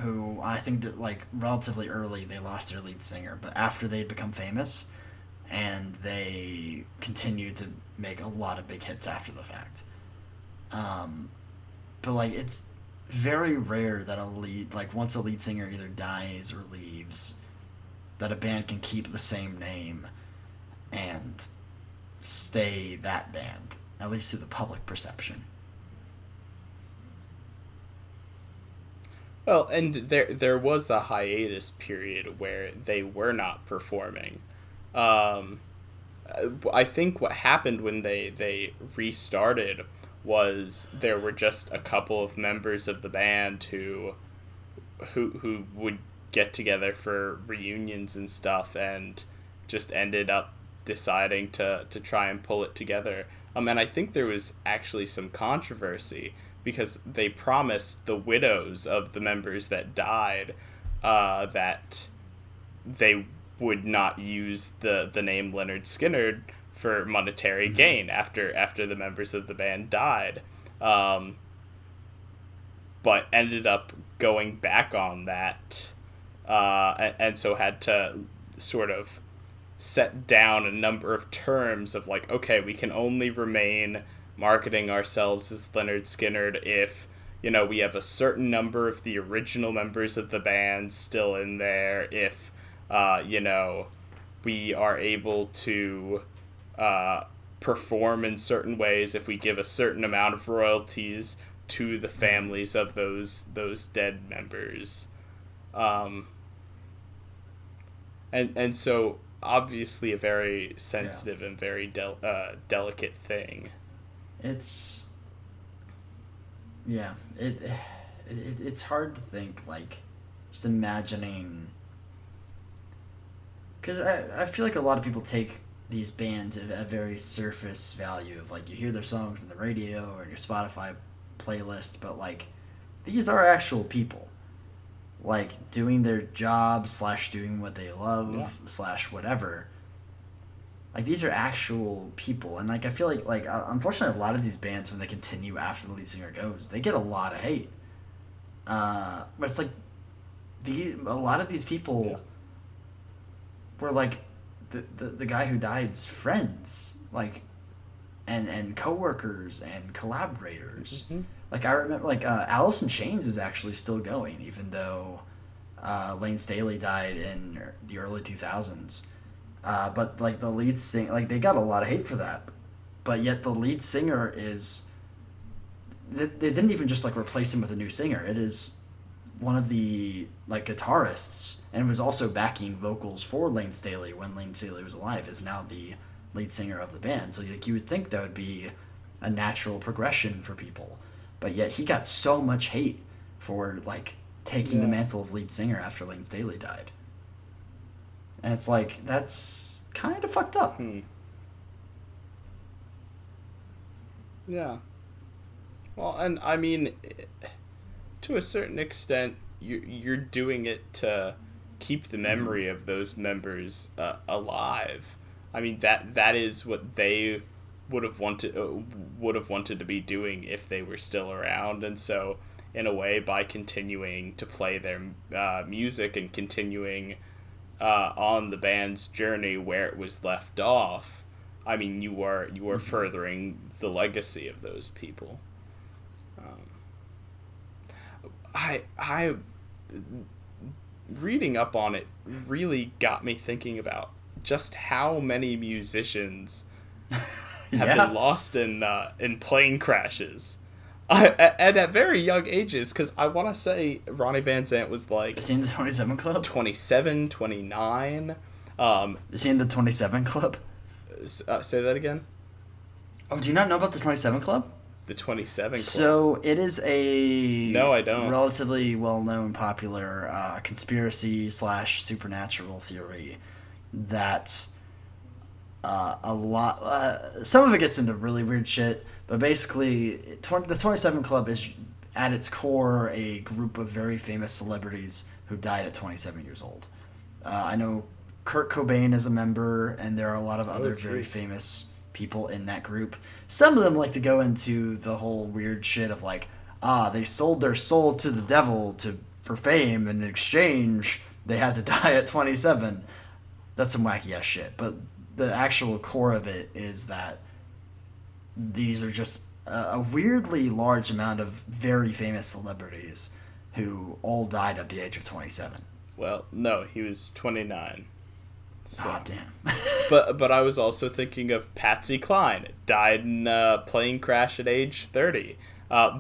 who I think that like relatively early they lost their lead singer, but after they'd become famous, and they continued to make a lot of big hits after the fact. Um, but like it's very rare that once a lead singer either dies or leaves, that a band can keep the same name and stay that band, at least to the public perception. Well, and there was a hiatus period where they were not performing. Um, I think what happened when they restarted was there were just a couple of members of the band who would get together for reunions and stuff, and just ended up deciding to try and pull it together. And I think there was actually some controversy because they promised the widows of the members that died that they would not use the name Lynard Skynard for monetary Mm-hmm. gain after the members of the band died. Um, but ended up going back on that, and so had to sort of set down a number of terms of like, okay, we can only remain marketing ourselves as Lynyrd Skynyrd if, we have a certain number of the original members of the band still in there, if, we are able to perform in certain ways, if we give a certain amount of royalties to the families of those dead members. And so obviously a very sensitive and very delicate thing. It's yeah, it's hard to think like just imagining, because I feel like a lot of people take these bands at a very surface value of like you hear their songs on the radio or your Spotify playlist, but like these are actual people like doing their job slash doing what they love slash whatever. Like these are actual people, and like I feel like unfortunately a lot of these bands, when they continue after the lead singer goes, they get a lot of hate. But it's like a lot of these people were like the guy who died's friends, like and coworkers and collaborators. Mm-hmm. Like I remember, like Alice in Chains is actually still going, even though Lane Staley died in the early 2000s. But like the lead singer, like they got a lot of hate for that, but yet the lead singer is. They didn't even just like replace him with a new singer. It is one of the like guitarists, and was also backing vocals for Lane Staley when Lane Staley was alive. Is now the lead singer of the band. So like you would think that would be a natural progression for people, but yet he got so much hate for like taking the mantle of lead singer after Lane Staley died. And it's like, that's kind of fucked up. Yeah. Well, and I mean, to a certain extent, you're doing it to keep the memory of those members alive. I mean, that is what they would have wanted to be doing if they were still around, and so in a way by continuing to play their music and continuing on the band's journey where it was left off. I mean, you are furthering the legacy of those people. I reading up on it really got me thinking about just how many musicians have been lost in plane crashes. And at very young ages, because I want to say Ronnie Van Zant was like... Is he in the 27 Club? 27, 29. Is he in the 27 Club? Say that again? Oh, do you not know about the 27 Club? The 27 Club? So, it is a... No, I don't. Relatively well-known, popular conspiracy/supernatural theory that some of it gets into really weird shit, but basically the 27 Club is at its core a group of very famous celebrities who died at 27 years old. I know Kurt Cobain is a member, and there are a lot of other very famous people in that group. Some of them like to go into the whole weird shit of like, they sold their soul to the devil for fame, and in exchange they had to die at 27. That's some wacky ass shit, but the actual core of it is that these are just a weirdly large amount of very famous celebrities who all died at the age of 27. Well, no, he was 29. So. Ah, damn. but I was also thinking of Patsy Cline, died in a plane crash at age 30.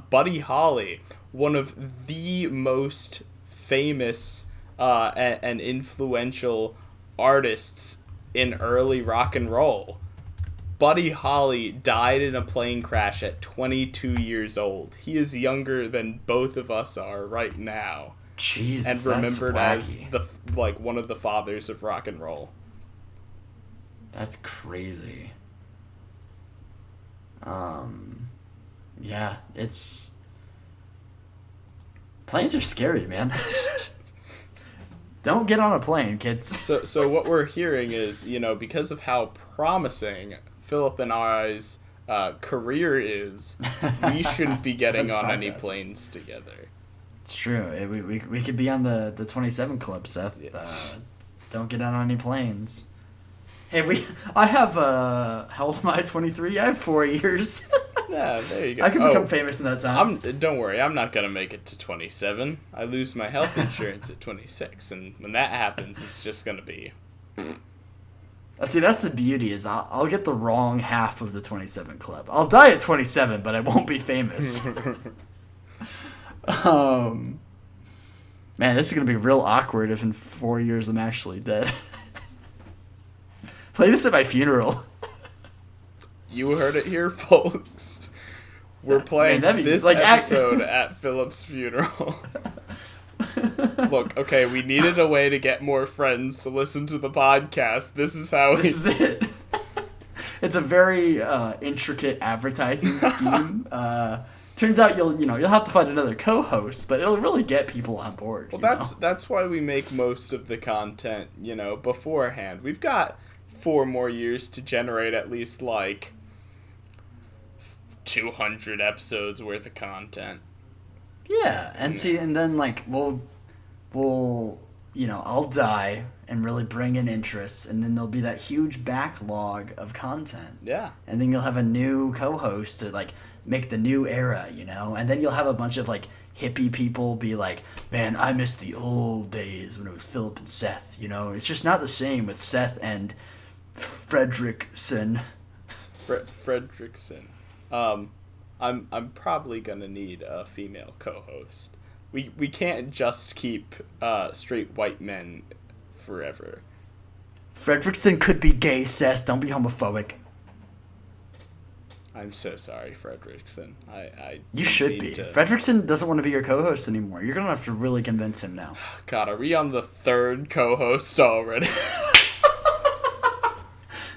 Buddy Holly, one of the most famous and influential artists in early rock and roll. Buddy Holly died in a plane crash at 22 years old. He is younger than both of us are right now. Jesus, and remembered that's as one of the fathers of rock and roll. That's crazy. Yeah, it's... Planes are scary, man. Don't get on a plane, kids. So what we're hearing is, because of how promising Phillip and I's career is, we shouldn't be getting on any planes together. It's true. We could be on the 27 Club, Seth. Yes. Don't get on any planes. Hey, I have, how old am I, 23? I have 4 years. Yeah, there you go. I could become famous in that time. Don't worry, I'm not going to make it to 27. I lose my health insurance at 26, and when that happens, it's just going to be... See, that's the beauty, is I'll get the wrong half of the 27 Club. I'll die at 27, but I won't be famous. Man, this is going to be real awkward if in 4 years I'm actually dead. Play this at my funeral. You heard it here, folks. We're playing this episode at Philip's funeral. Look, okay, we needed a way to get more friends to listen to the podcast. This is is it. It's a very intricate advertising scheme. Turns out you'll have to find another co-host, but it'll really get people on board. Well, that's why we make most of the content, beforehand. We've got 4 more years to generate at least 200 episodes worth of content. Yeah, and see, and then we'll I'll die and really bring in interest, and then there'll be that huge backlog of content. Yeah. And then you'll have a new co-host to make the new era, and then you'll have a bunch of hippie people be like, man, I miss the old days when it was Phillip and Seth, it's just not the same with Seth and Fredrickson. Fredrickson. I'm probably gonna need a female co-host. We can't just keep straight white men forever. Fredrickson could be gay, Seth. Don't be homophobic. I'm so sorry, Fredrickson. You should be. Fredrickson doesn't want to be your co-host anymore. You're gonna have to really convince him now. God, are we on the 3rd co-host already?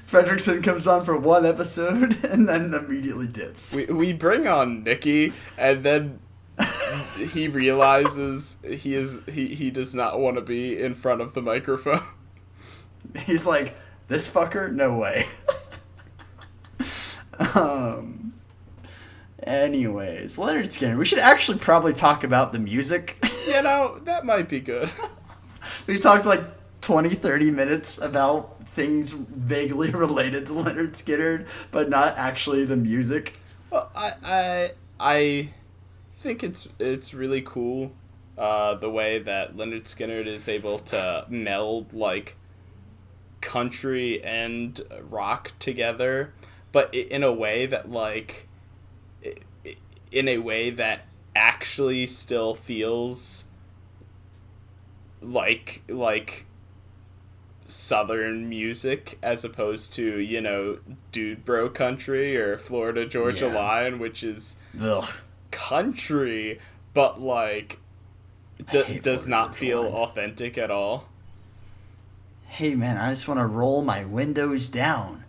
Fredrickson comes on for 1 episode and then immediately dips. We bring on Nikki, and then he realizes he does not want to be in front of the microphone. He's like, this fucker? No way. Anyways, Lynyrd Skynyrd. We should actually probably talk about the music. That might be good. We talked like 20, 30 minutes about things vaguely related to Lynyrd Skynyrd, but not actually the music. Well, I think it's really cool, the way that Lynyrd Skynyrd is able to meld like country and rock together, but in a way that actually still feels like Southern music, as opposed to dude bro country or Florida Georgia Line, which is country, but does not feel authentic at all. Hey man, I just want to roll my windows down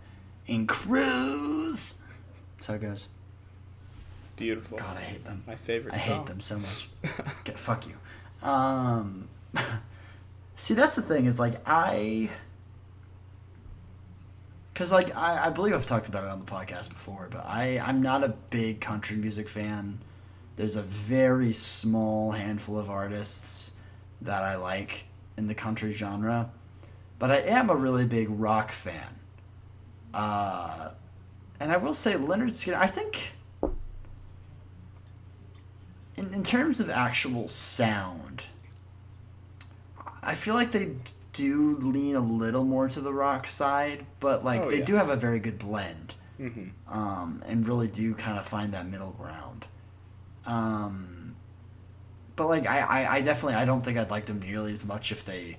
and cruise. That's how it goes. Beautiful. God, I hate them. My favorite song. I hate them so much. Okay, fuck you. See, that's the thing, is I believe I've talked about it on the podcast before, but I'm not a big country music fan. There's a very small handful of artists that I like in the country genre, but I am a really big rock fan. And I will say Lynyrd Skynyrd, I think in terms of actual sound, I feel like they do lean a little more to the rock side, but they do have a very good blend, and really do kind of find that middle ground. But I definitely, I don't think I'd like them nearly as much if they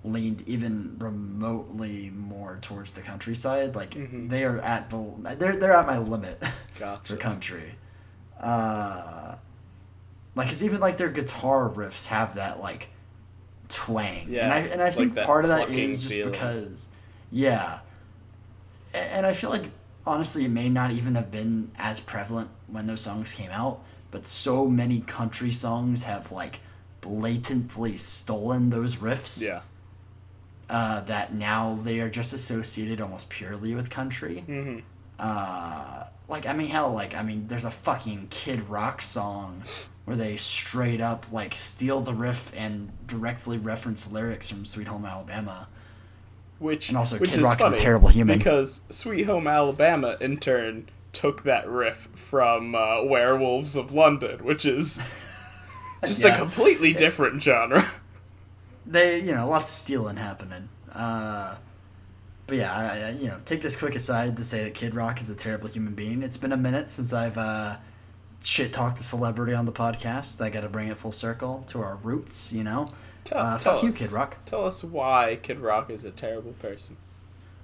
leaned even remotely more towards the countryside. They are at they're at my limit. Gotcha. For country. Cause even their guitar riffs have that twang. Yeah, and I think part of that is just feeling. because, and I feel like honestly it may not even have been as prevalent when those songs came out, but so many country songs have blatantly stolen those riffs. Yeah. That now they are just associated almost purely with country. There's a fucking Kid Rock song where they straight up steal the riff and directly reference lyrics from Sweet Home Alabama. And also Kid Rock is a terrible human. Because Sweet Home Alabama, in turn, took that riff from Werewolves of London, which is just a completely different genre. They, lots of stealing happening. But yeah, I take this quick aside to say that Kid Rock is a terrible human being. It's been a minute since I've shit-talked a celebrity on the podcast. I gotta bring it full circle to our roots, Fuck you, Kid Rock. Tell us why Kid Rock is a terrible person.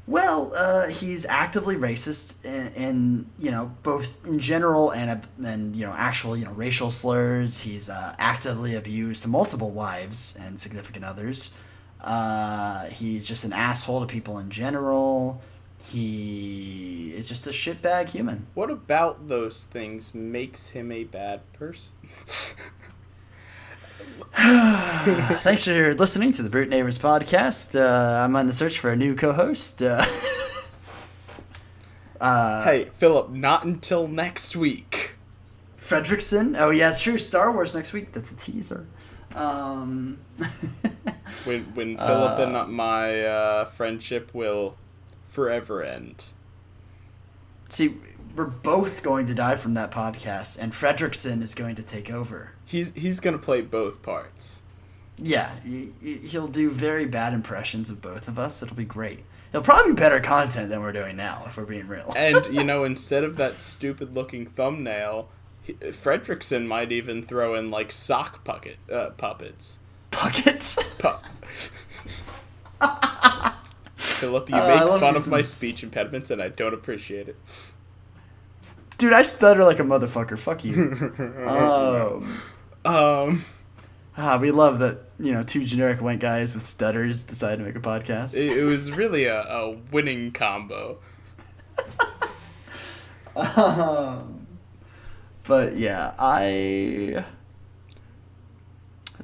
Well, he's actively racist in both in general and actual racial slurs. He's actively abused multiple wives and significant others. He's just an asshole to people in general. He is just a shitbag human. What about those things makes him a bad person? Thanks for listening to the Brute Neighbors podcast. I'm on the search for a new co-host. Hey, Phillip, not until next week. Fredrickson? Oh yeah, it's true. Star Wars next week. That's a teaser. When Phillip and my friendship will forever end. See, we're both going to die from that podcast, and Fredrickson is going to take over. He's going to play both parts. Yeah, he'll do very bad impressions of both of us. It'll be great. It'll probably be better content than we're doing now, if we're being real. And, instead of that stupid-looking thumbnail, Fredrickson might even throw in, sock puppets. Puppets? Phillip, you make fun of my speech impediments, and I don't appreciate it. Dude, I stutter like a motherfucker. Fuck you. We love that, two generic white guys with stutters decided to make a podcast. It was really a winning combo. But yeah, I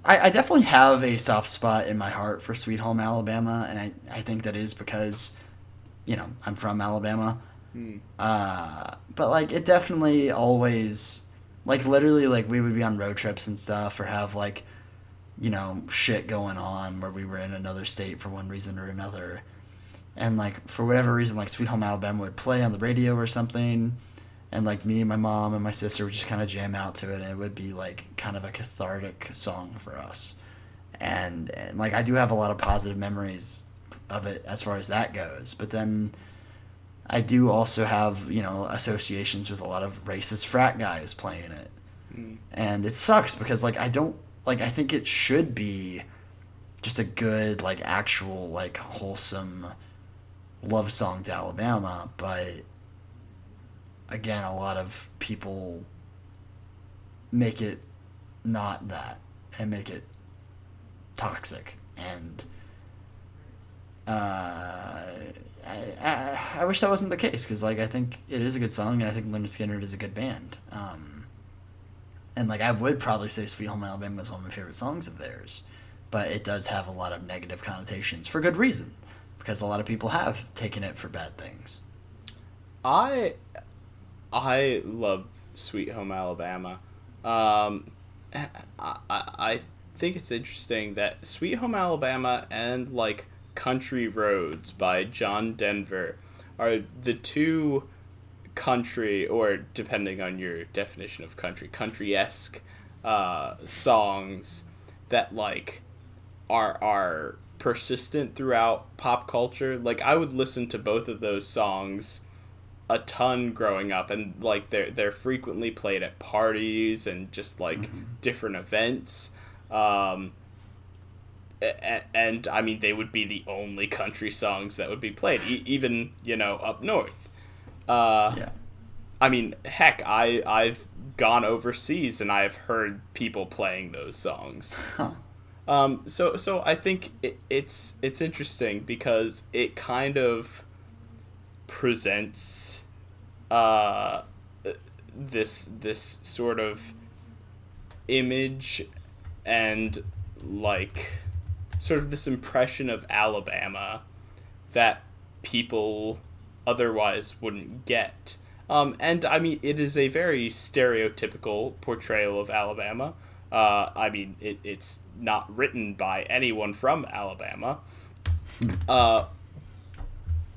definitely have a soft spot in my heart for Sweet Home Alabama, and I think that is because, I'm from Alabama. Hmm. But like it definitely always like literally like we would be on road trips and stuff or have like shit going on where we were in another state for one reason or another, and like for whatever reason like Sweet Home Alabama would play on the radio or something, and like me and my mom and my sister would just kind of jam out to it, and it would be like kind of a cathartic song for us. And like I do have a lot of positive memories of it as far as that goes, but then I do also have associations with a lot of racist frat guys playing it, Hmm. and it sucks because like I don't like I think it should be just a good like actual like wholesome love song to Alabama, but again a lot of people make it not that and make it toxic, and I wish that wasn't the case because like I think it is a good song, and I think Lynyrd Skynyrd is a good band. And like I would probably say Sweet Home Alabama is one of my favorite songs of theirs, but it does have a lot of negative connotations for good reason, because a lot of people have taken it for bad things. I I love Sweet Home Alabama. Um, I think it's interesting that Sweet Home Alabama and like Country Roads by John Denver are the two country, or depending on your definition of country, country-esque songs that like are persistent throughout pop culture. Like I would listen to both of those songs a ton growing up, and like they're frequently played at parties and just like Mm-hmm. different events. Um, and I mean they would be the only country songs that would be played, even up north. Uh, Yeah. I mean, heck, I've gone overseas and I've heard people playing those songs. Huh. So I think it's interesting because it kind of presents uh, this sort of image and like sort of this impression of Alabama that people otherwise wouldn't get. And I mean, it is a very stereotypical portrayal of Alabama. I mean, it's not written by anyone from Alabama. Uh,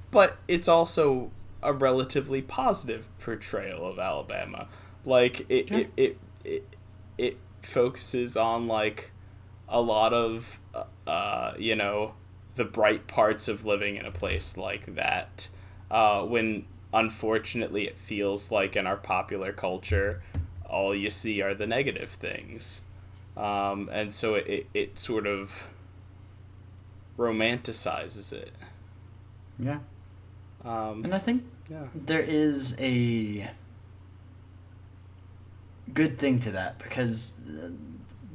but it's also a relatively positive portrayal of Alabama. Like Sure. it focuses on like a lot of the bright parts of living in a place like that. When unfortunately it feels like in our popular culture, all you see are the negative things, and so it sort of romanticizes it. Yeah. Um, And I think yeah. there is a good thing to that because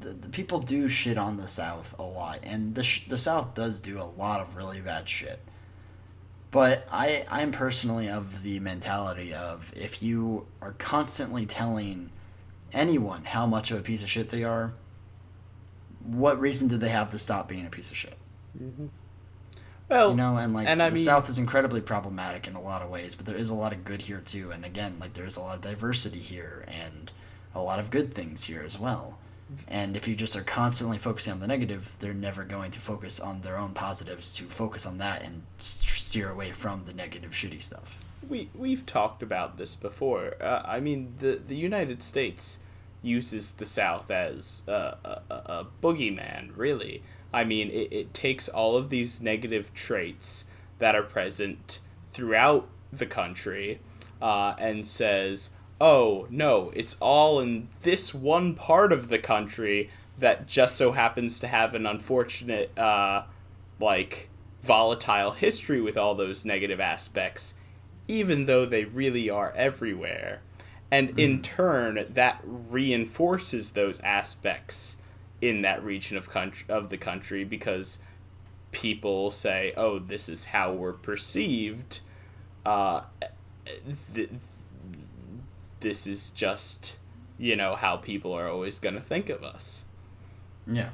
the people do shit on the South a lot, and the South does do a lot of really bad shit. But I'm personally of the mentality of if you are constantly telling anyone how much of a piece of shit they are, what reason do they have to stop being a piece of shit? Well, And like and I the mean, South is incredibly problematic in a lot of ways, but there is a lot of good here too. And again, like there is a lot of diversity here and a lot of good things here as well. And if you just are constantly focusing on the negative, they're never going to focus on their own positives to focus on that and steer away from the negative, shitty stuff. we've talked about this before. I mean, the United States uses the South as a boogeyman, really. I mean, it takes all of these negative traits that are present throughout the country and says, oh, no, it's all in this one part of the country that just so happens to have an unfortunate, like, volatile history with all those negative aspects, even though they really are everywhere. And in turn, that reinforces those aspects in that region of the country because people say, "Oh, this is how we're perceived. Uh, th- this is just, how people are always going to think of us." Yeah.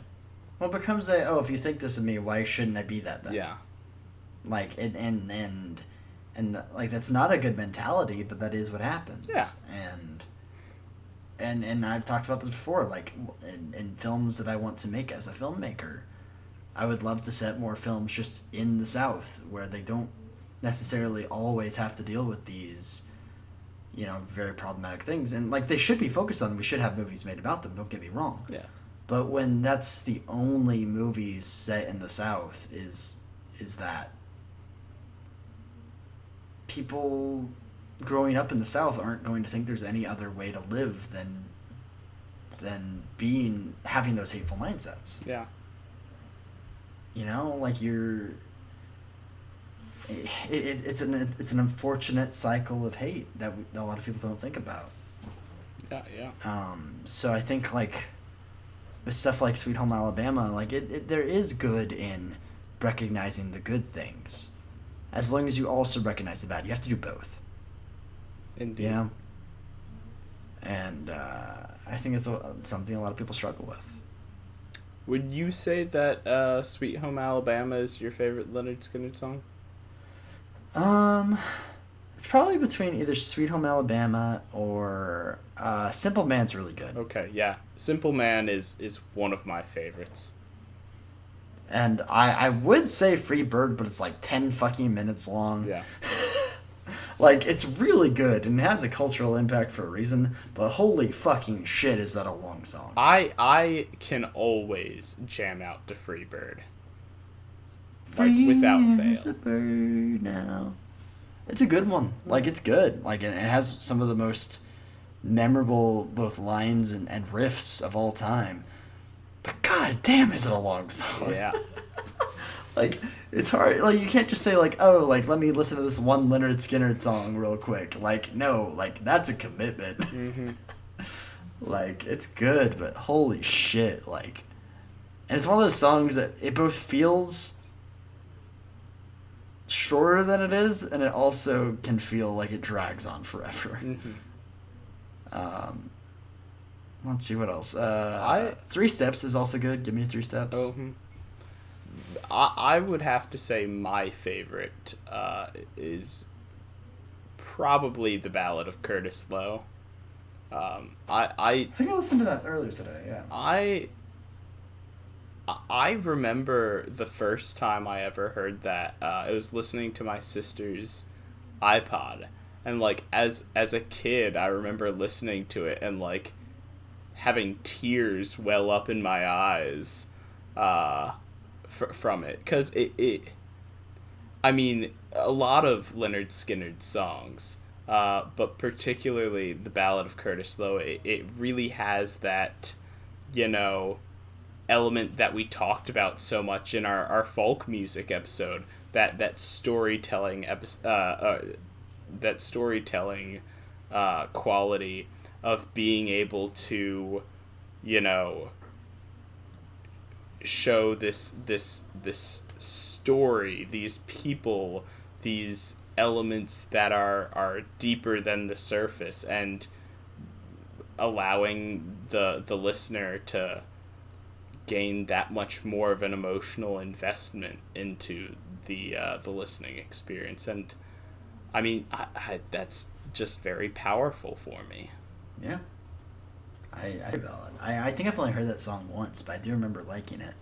Well, it becomes a, oh, if you think this of me, why shouldn't I be that then? Yeah. Like, and And like that's not a good mentality, but that is what happens. Yeah. And I've talked about this before, like in films that I want to make as a filmmaker, I would love to set more films just in the South where they don't necessarily always have to deal with these, very problematic things. And like they should be focused on them. We should have movies made about them, don't get me wrong. Yeah. But when that's the only movies set in the South is that people growing up in the South aren't going to think there's any other way to live than having those hateful mindsets. Yeah. Like it's an unfortunate cycle of hate that a lot of people don't think about. Yeah. So I think like with stuff like Sweet Home Alabama, like there is good in recognizing the good things, as long as you also recognize the bad. You have to do both. Indeed. And I think it's something a lot of people struggle with. Would you say that Sweet Home Alabama is your favorite Lynyrd Skynyrd song? It's probably between either Sweet Home Alabama or Simple Man's really good. Okay, yeah. Simple Man is one of my favorites. And I would say Free Bird, but it's like 10 fucking minutes long. Yeah. Like, it's really good and it has a cultural impact for a reason, but holy fucking shit, is that a long song. I can always jam out to Free Bird. Like, without fail. A bird now. It's a good one. Like, it's good. Like, it has some of the most memorable both lines and riffs of all time. But god damn, is it a long song. Yeah. Like, it's hard. Like, you can't just say, like, oh, like, let me listen to this one Lynyrd Skynyrd song real quick. Like, no, like, that's a commitment. Mm-hmm. Like, it's good, but holy shit, like... And it's one of those songs that it both feels shorter than it is, and it also can feel like it drags on forever. Mm-hmm. Let's see what else. Three Steps is also good. Give me 3 Steps. Oh, I would have to say my favorite is probably The Ballad of Curtis Lowe. I think I listened to that earlier today, yeah. I remember the first time I ever heard that. I was listening to my sister's iPod, and like as a kid, I remember listening to it and like having tears well up in my eyes from it, because I mean, a lot of Lynyrd Skynyrd songs, but particularly The Ballad of Curtis Lowe, it really has that, element that we talked about so much in our folk music episode, that storytelling quality of being able to, show this story, these people, these elements that are deeper than the surface, and allowing the listener to gain that much more of an emotional investment into the listening experience. And I mean, I that's just very powerful for me. Yeah. I think I've only heard that song once, but I do remember liking it.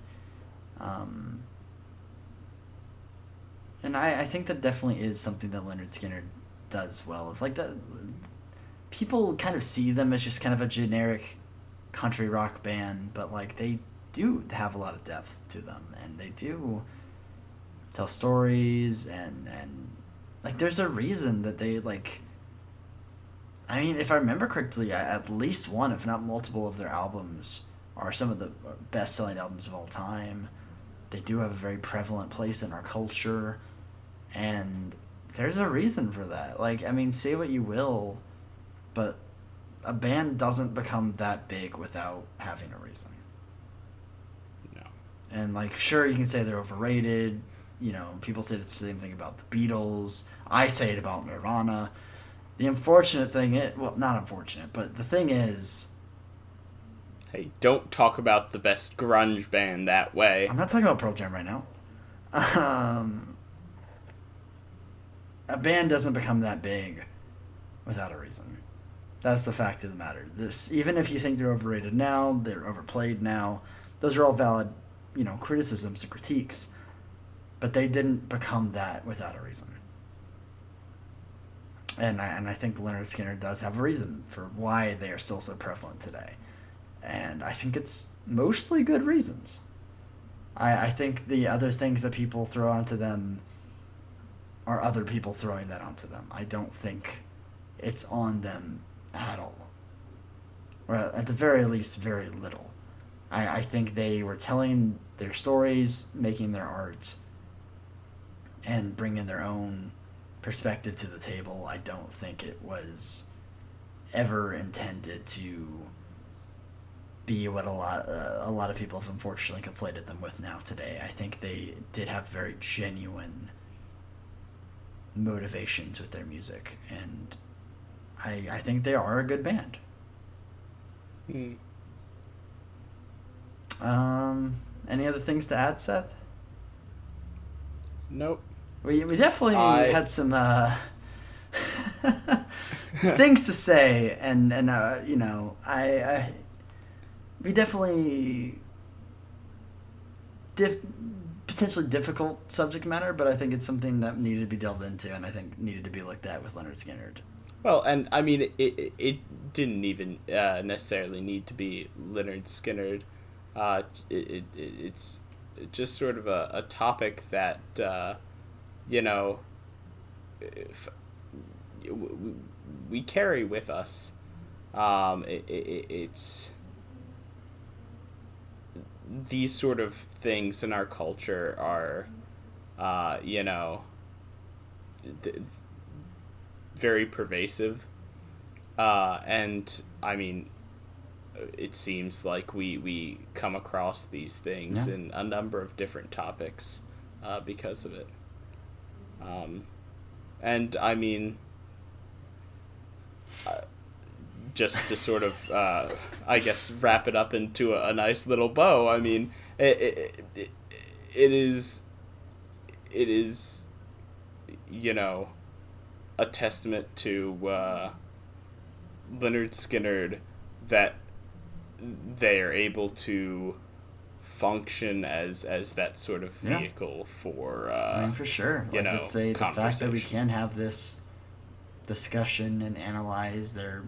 And I think that definitely is something that Lynyrd Skynyrd does well. It's like that people kind of see them as just kind of a generic country rock band, but like they do have a lot of depth to them, and they do tell stories, and like there's a reason that they like... I mean, if I remember correctly, at least one, if not multiple, of their albums are some of the best-selling albums of all time. They do have a very prevalent place in our culture, and there's a reason for that. Like, I mean, say what you will, but a band doesn't become that big without having a reason. No. And, like, sure, you can say they're overrated. People say the same thing about the Beatles. I say it about Nirvana. The unfortunate thing is... Well, not unfortunate, but the thing is... Hey, don't talk about the best grunge band that way. I'm not talking about Pearl Jam right now. a band doesn't become that big without a reason. That's the fact of the matter. Even if you think they're overrated now, they're overplayed now, those are all valid, criticisms and critiques. But they didn't become that without a reason. And I think Lynyrd Skynyrd does have a reason for why they are still so prevalent today. And I think it's mostly good reasons. I think the other things that people throw onto them are other people throwing that onto them. I don't think it's on them at all. Or at the very least, very little. I think they were telling their stories, making their art, and bringing their own perspective to the table. I don't think it was ever intended to be what a lot of people have unfortunately conflated them with now today. I think they did have very genuine motivations with their music, and I think they are a good band. Any other things to add, Seth? Nope. We definitely had some things to say, and we definitely potentially difficult subject matter, but I think it's something that needed to be delved into, and I think needed to be looked at with Lynyrd Skynyrd. Well, and I mean, it didn't even necessarily need to be Lynyrd Skynyrd. It's just sort of a topic that we carry with us. It's these sort of things in our culture are, very pervasive, and I mean, it seems like we come across these things in a number of different topics because of it. And I mean, just to sort of, I guess, wrap it up into a nice little bow, I mean, it is, a testament to Lynyrd Skynyrd that they are able to function as that sort of vehicle for for sure. I'd say the fact that we can have this discussion and analyze their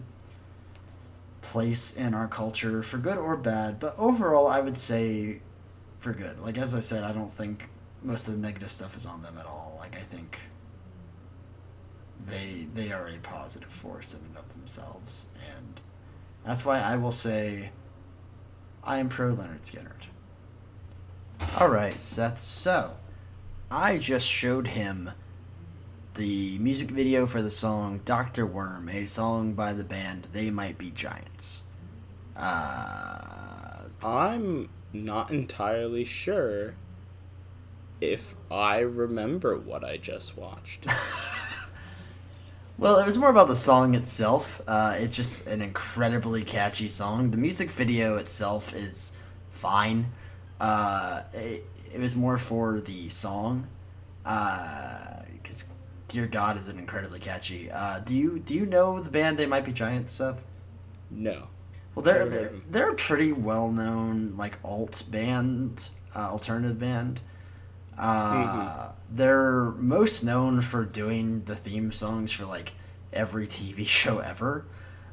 place in our culture for good or bad, but overall I would say for good. Like, as I said, I don't think most of the negative stuff is on them at all. Like, I think they are a positive force in and of themselves, and that's why I will say I am pro Lynyrd Skynyrd. Alright, Seth, so I just showed him the music video for the song Dr. Worm, a song by the band They Might Be Giants. I'm not entirely sure if I remember what I just watched. Well, it was more about the song itself. It's just an incredibly catchy song. The music video itself is fine. It was more for the song, because Dear God is an incredibly catchy. Do you know the band They Might Be Giants, Seth? No. Well, they're a pretty well known alt band, alternative band. They're most known for doing the theme songs for every TV show ever.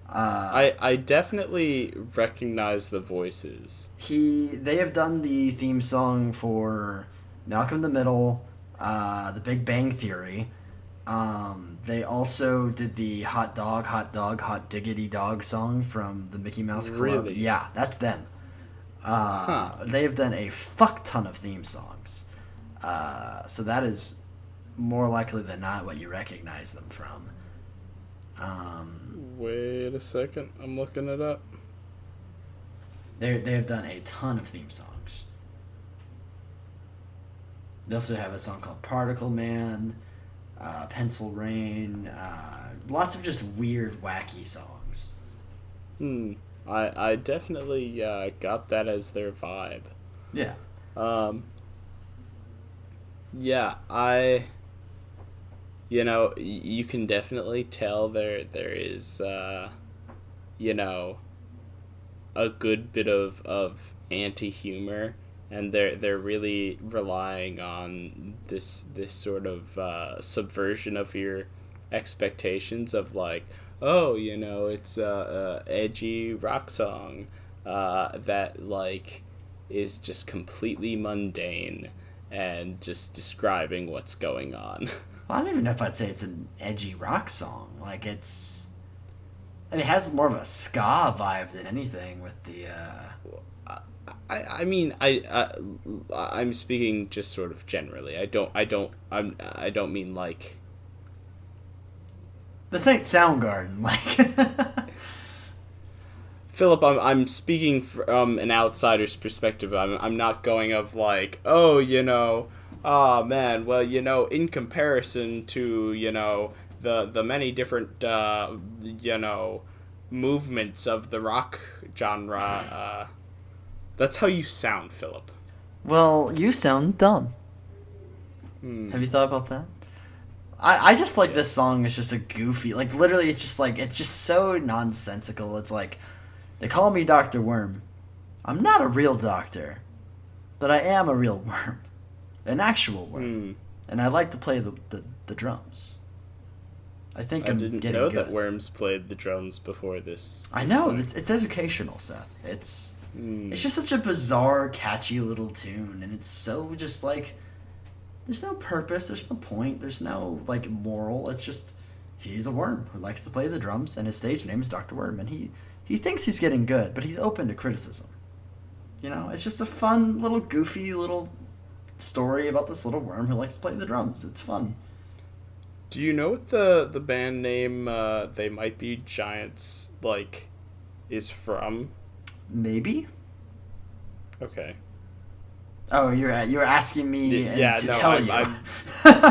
I definitely recognize the voices. They have done the theme song for Malcolm in the Middle, The Big Bang Theory. They also did the Hot Dog, Hot Diggity Dog song from the Mickey Mouse Club. Really? Yeah, that's them. They have done a fuck ton of theme songs. So that is more likely than not what you recognize them from. Wait a second, I'm looking it up. They have done a ton of theme songs. They also have a song called Particle Man, Pencil Rain, lots of just weird, wacky songs. I definitely got that as their vibe. Yeah. Yeah, I You can definitely tell there is you know a good bit of anti-humor, and they're really relying on this sort of subversion of your expectations of like, oh, it's a edgy rock song that like is just completely mundane and just describing what's going on. Well, I don't even know if I'd say it's an edgy rock song. Like it has more of a ska vibe than anything with the. I mean I'm speaking just sort of generally. I don't mean like. This ain't Soundgarden, like. Philip, I'm speaking from an outsider's perspective. I'm not going of like, oh, oh man, well, in comparison to, the many different, movements of the rock genre, that's how you sound, Philip. Well, you sound dumb. Have you thought about that? I just like this song. It's just a goofy, like literally it's just so nonsensical. It's like, they call me Dr. Worm. I'm not a real doctor, but I am a real worm. An actual worm. And I like to play the drums. I think I'm didn't getting know good. that worms played the drums before this. I know, it's educational, Seth. It's just such a bizarre, catchy little tune, and it's so just like, there's no purpose, there's no point, there's no like moral. It's just, he's a worm who likes to play the drums, and his stage name is Dr. Worm, and he thinks he's getting good, but he's open to criticism. It's just a fun little goofy little story about this little worm who likes to play the drums. It's fun. Do you know what the band name They Might Be Giants like is from? Maybe. Okay. Oh, you're asking me to tell you. I'm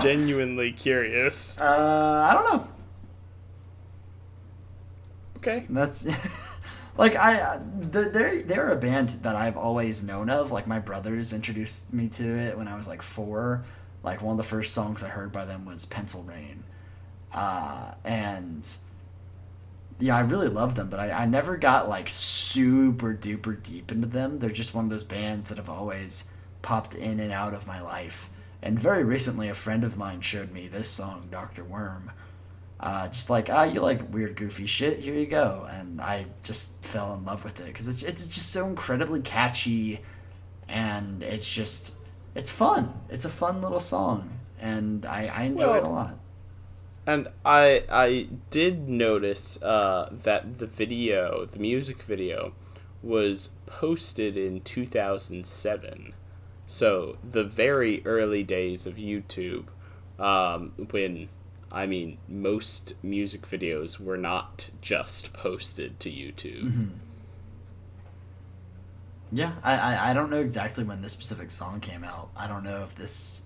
genuinely curious. I don't know. Okay. That's like they're a band that I've always known of. Like my brothers introduced me to it when I was like 4. Like one of the first songs I heard by them was Pencil Rain, and I really loved them. But I never got like super duper deep into them. They're just one of those bands that have always popped in and out of my life. And very recently, a friend of mine showed me this song, Dr. Worm. Just like, you like weird, goofy shit, here you go. And I just fell in love with it, because it's just so incredibly catchy, and it's fun. It's a fun little song, and I enjoy it a lot. And I did notice that the music video, was posted in 2007. So the very early days of YouTube, when, most music videos were not just posted to YouTube. Mm-hmm. Yeah, I don't know exactly when this specific song came out. I don't know if this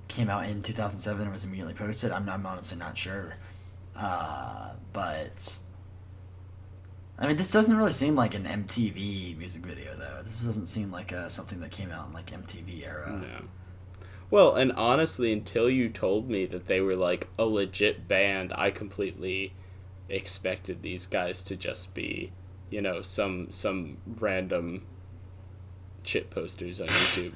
came out in 2007 and was immediately posted. I'm honestly not sure. But this doesn't really seem like an MTV music video, though. This doesn't seem like something that came out in like MTV era. No. Well, and honestly, until you told me that they were like a legit band, I completely expected these guys to just be, some random shit posters on YouTube.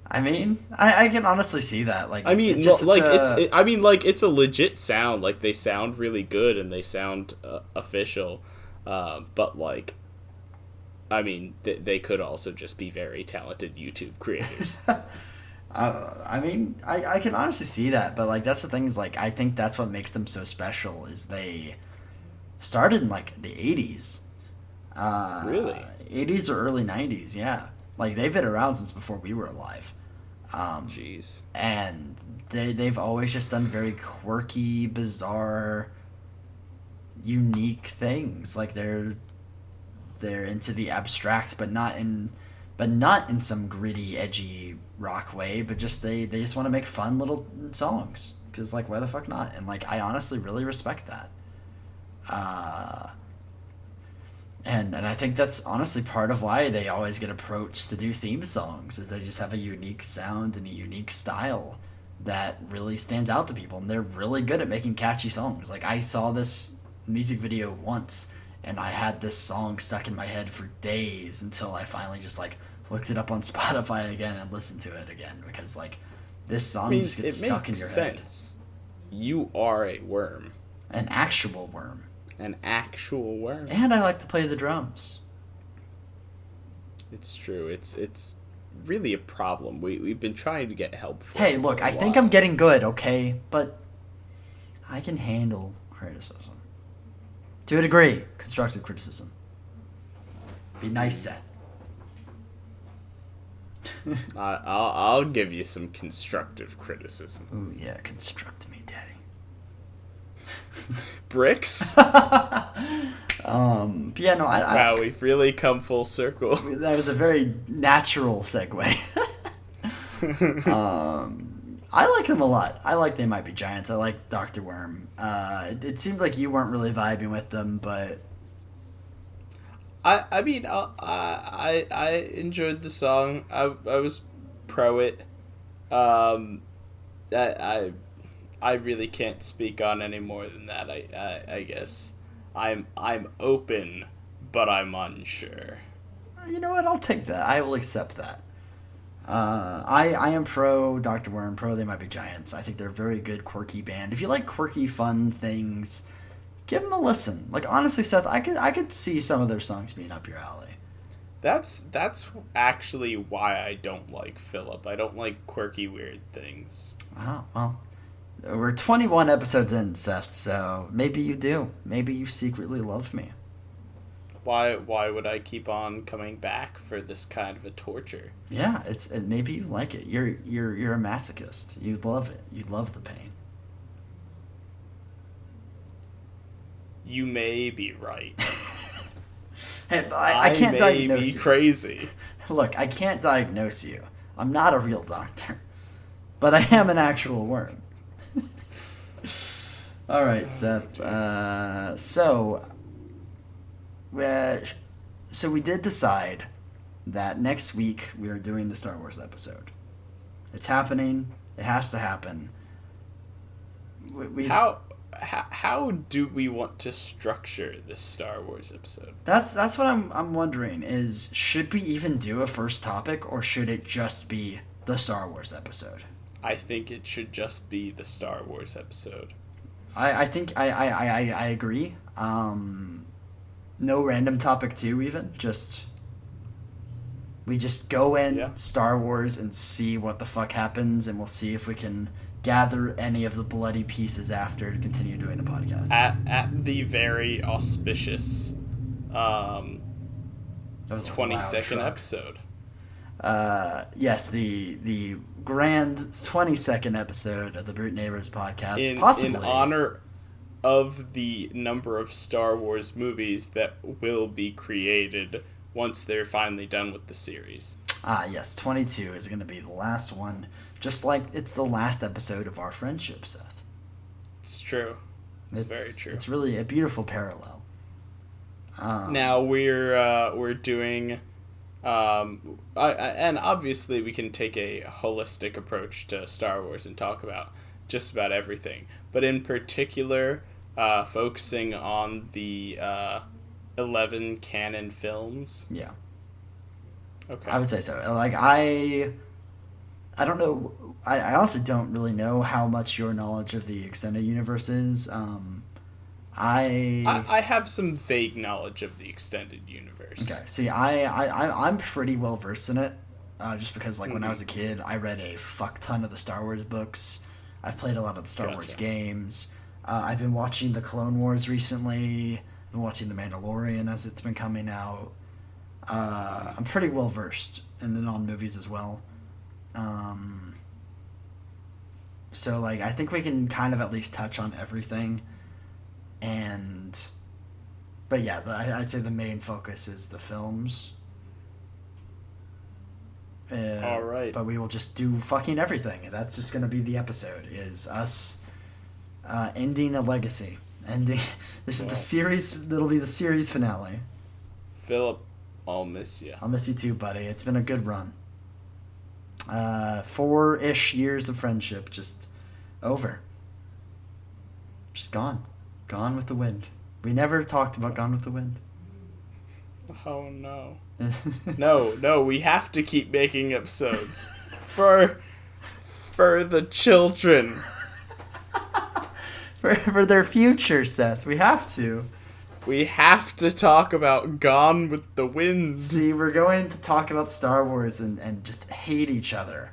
I can honestly see that. Like, it's a legit sound. Like, they sound really good and they sound official. But like, they could also just be very talented YouTube creators. I can honestly see that, but like that's the thing is like I think that's what makes them so special is they started in like the 80s. Really? 80s or early 90s, yeah. Like they've been around since before we were alive. Jeez. And they've always just done very quirky, bizarre, unique things. Like they're into the abstract, but not in some gritty, edgy rock way, but just they just want to make fun little songs, because like why the fuck not? And like I honestly really respect that. And I think that's honestly part of why they always get approached to do theme songs, is they just have a unique sound and a unique style, that really stands out to people, and they're really good at making catchy songs. Like, I saw this music video once, and I had this song stuck in my head for days until I finally just, like, looked it up on Spotify again and listened to it again, because, like, this song just gets stuck in your sense. You are a worm. An actual worm. An actual worm. And I like to play the drums. It's true. It's really a problem. We've been trying to get help for Hey, look, I think I'm getting good, okay? But I can handle criticism. To a degree, constructive criticism. Be nice, Seth. I'll give you some constructive criticism. Ooh, yeah, construct me, daddy. Bricks? Yeah, no, wow, we've really come full circle. That was a very natural segue. I like them a lot. I like They Might Be Giants. I like Dr. Worm. It seemed like you weren't really vibing with them, but I mean, I enjoyed the song. I was pro it. I really can't speak on any more than that. I guess I'm open, but I'm unsure. You know what? I'll take that. I will accept that. I am pro Dr. Worm, pro They Might Be Giants. I think they're a very good, quirky band. If you like quirky, fun things, give them a listen. Like, honestly, Seth, I could see some of their songs being up your alley. That's actually why I don't like Phillip. I don't like quirky, weird things. Oh, well, we're 21 episodes in, Seth, so maybe you do. Maybe you secretly love me. Why would I keep on coming back for this kind of a torture? Yeah, maybe you like it. You're a masochist. You love it. You love the pain. You may be right. Hey, but I can't diagnose be you. Crazy. Look, I can't diagnose you. I'm not a real doctor, but I am an actual worm. All right, Seth. So we did decide that next week we are doing the Star Wars episode. It's happening. It has to happen. How do we want to structure this Star Wars episode? That's what I'm wondering is, should we even do a first topic, or should it just be the Star Wars episode? I think it should just be the Star Wars episode. I think I agree. No random topic too, even. We just go in Star Wars and see what the fuck happens, and we'll see if we can gather any of the bloody pieces after to continue doing the podcast. At the very auspicious 22nd episode. Yes, the grand 22nd episode of the Brute Neighbors podcast. Possibly. In honor of the number of Star Wars movies that will be created once they're finally done with the series. Yes, 22 is going to be the last one, just like it's the last episode of our friendship, Seth. It's true. It's very true. It's really a beautiful parallel. Now we're doing... and obviously we can take a holistic approach to Star Wars and talk about just about everything. But in particular, focusing on the 11 canon films. Yeah. Okay. I would say so. Like, I don't know. I also don't really know how much your knowledge of the extended universe is. I have some vague knowledge of the extended universe. Okay. See, I'm pretty well versed in it, just because, like, when I was a kid, I read a fuck ton of the Star Wars books. I've played a lot of the Star Wars games. I've been watching the Clone Wars recently. I've been watching The Mandalorian as it's been coming out. I'm pretty well versed in the non-movies as well. So, like, I think we can kind of at least touch on everything. But yeah, I'd say the main focus is the films. All right. But we will just do fucking everything. That's just going to be the episode, is us ending a legacy. This is the series, that'll be the series finale. Phillip, I'll miss you. I'll miss you too, buddy. It's been a good run. 4-ish years of friendship just over. Just gone. Gone with the wind. We never talked about Gone with the Wind. Oh no. No, we have to keep making episodes. For the children. For their future, Seth. We have to. We have to talk about Gone with the Wind. See, we're going to talk about Star Wars and just hate each other.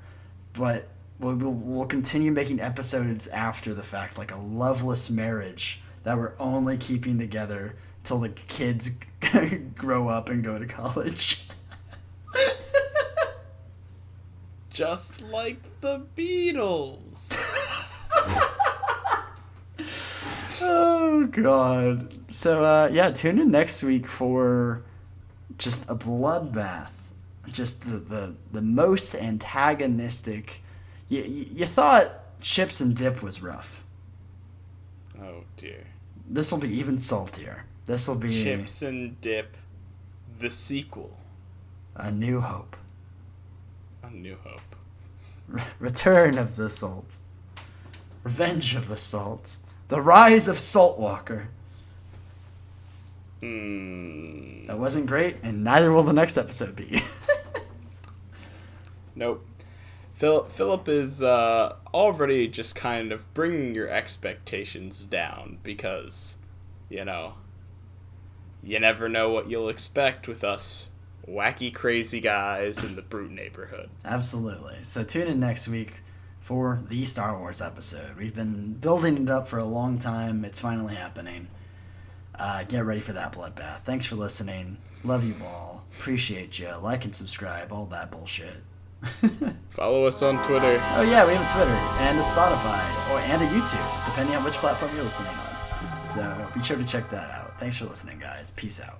But we'll continue making episodes after the fact, like a loveless marriage that we're only keeping together till the kids grow up and go to college. Just like the Beatles. Oh, God. So, tune in next week for just a bloodbath. Just the most antagonistic. You thought Chips and Dip was rough. Oh, dear. This will be even saltier. This will be... Chips and Dip, the sequel. A New Hope. A New Hope. Return of the Salt. Revenge of the Salt. The Rise of Saltwalker. That wasn't great, and neither will the next episode be. Nope. Philip is already just kind of bringing your expectations down because, you never know what you'll expect with us wacky, crazy guys in the Brute neighborhood. Absolutely. So tune in next week for the Star Wars episode. We've been building it up for a long time. It's finally happening. Get ready for that bloodbath. Thanks for listening. Love you all. Appreciate you. Like and subscribe. All that bullshit. Follow us on Twitter. Oh yeah, we have a Twitter and a Spotify and a YouTube, depending on which platform you're listening on. So be sure to check that out. Thanks for listening, guys. Peace out.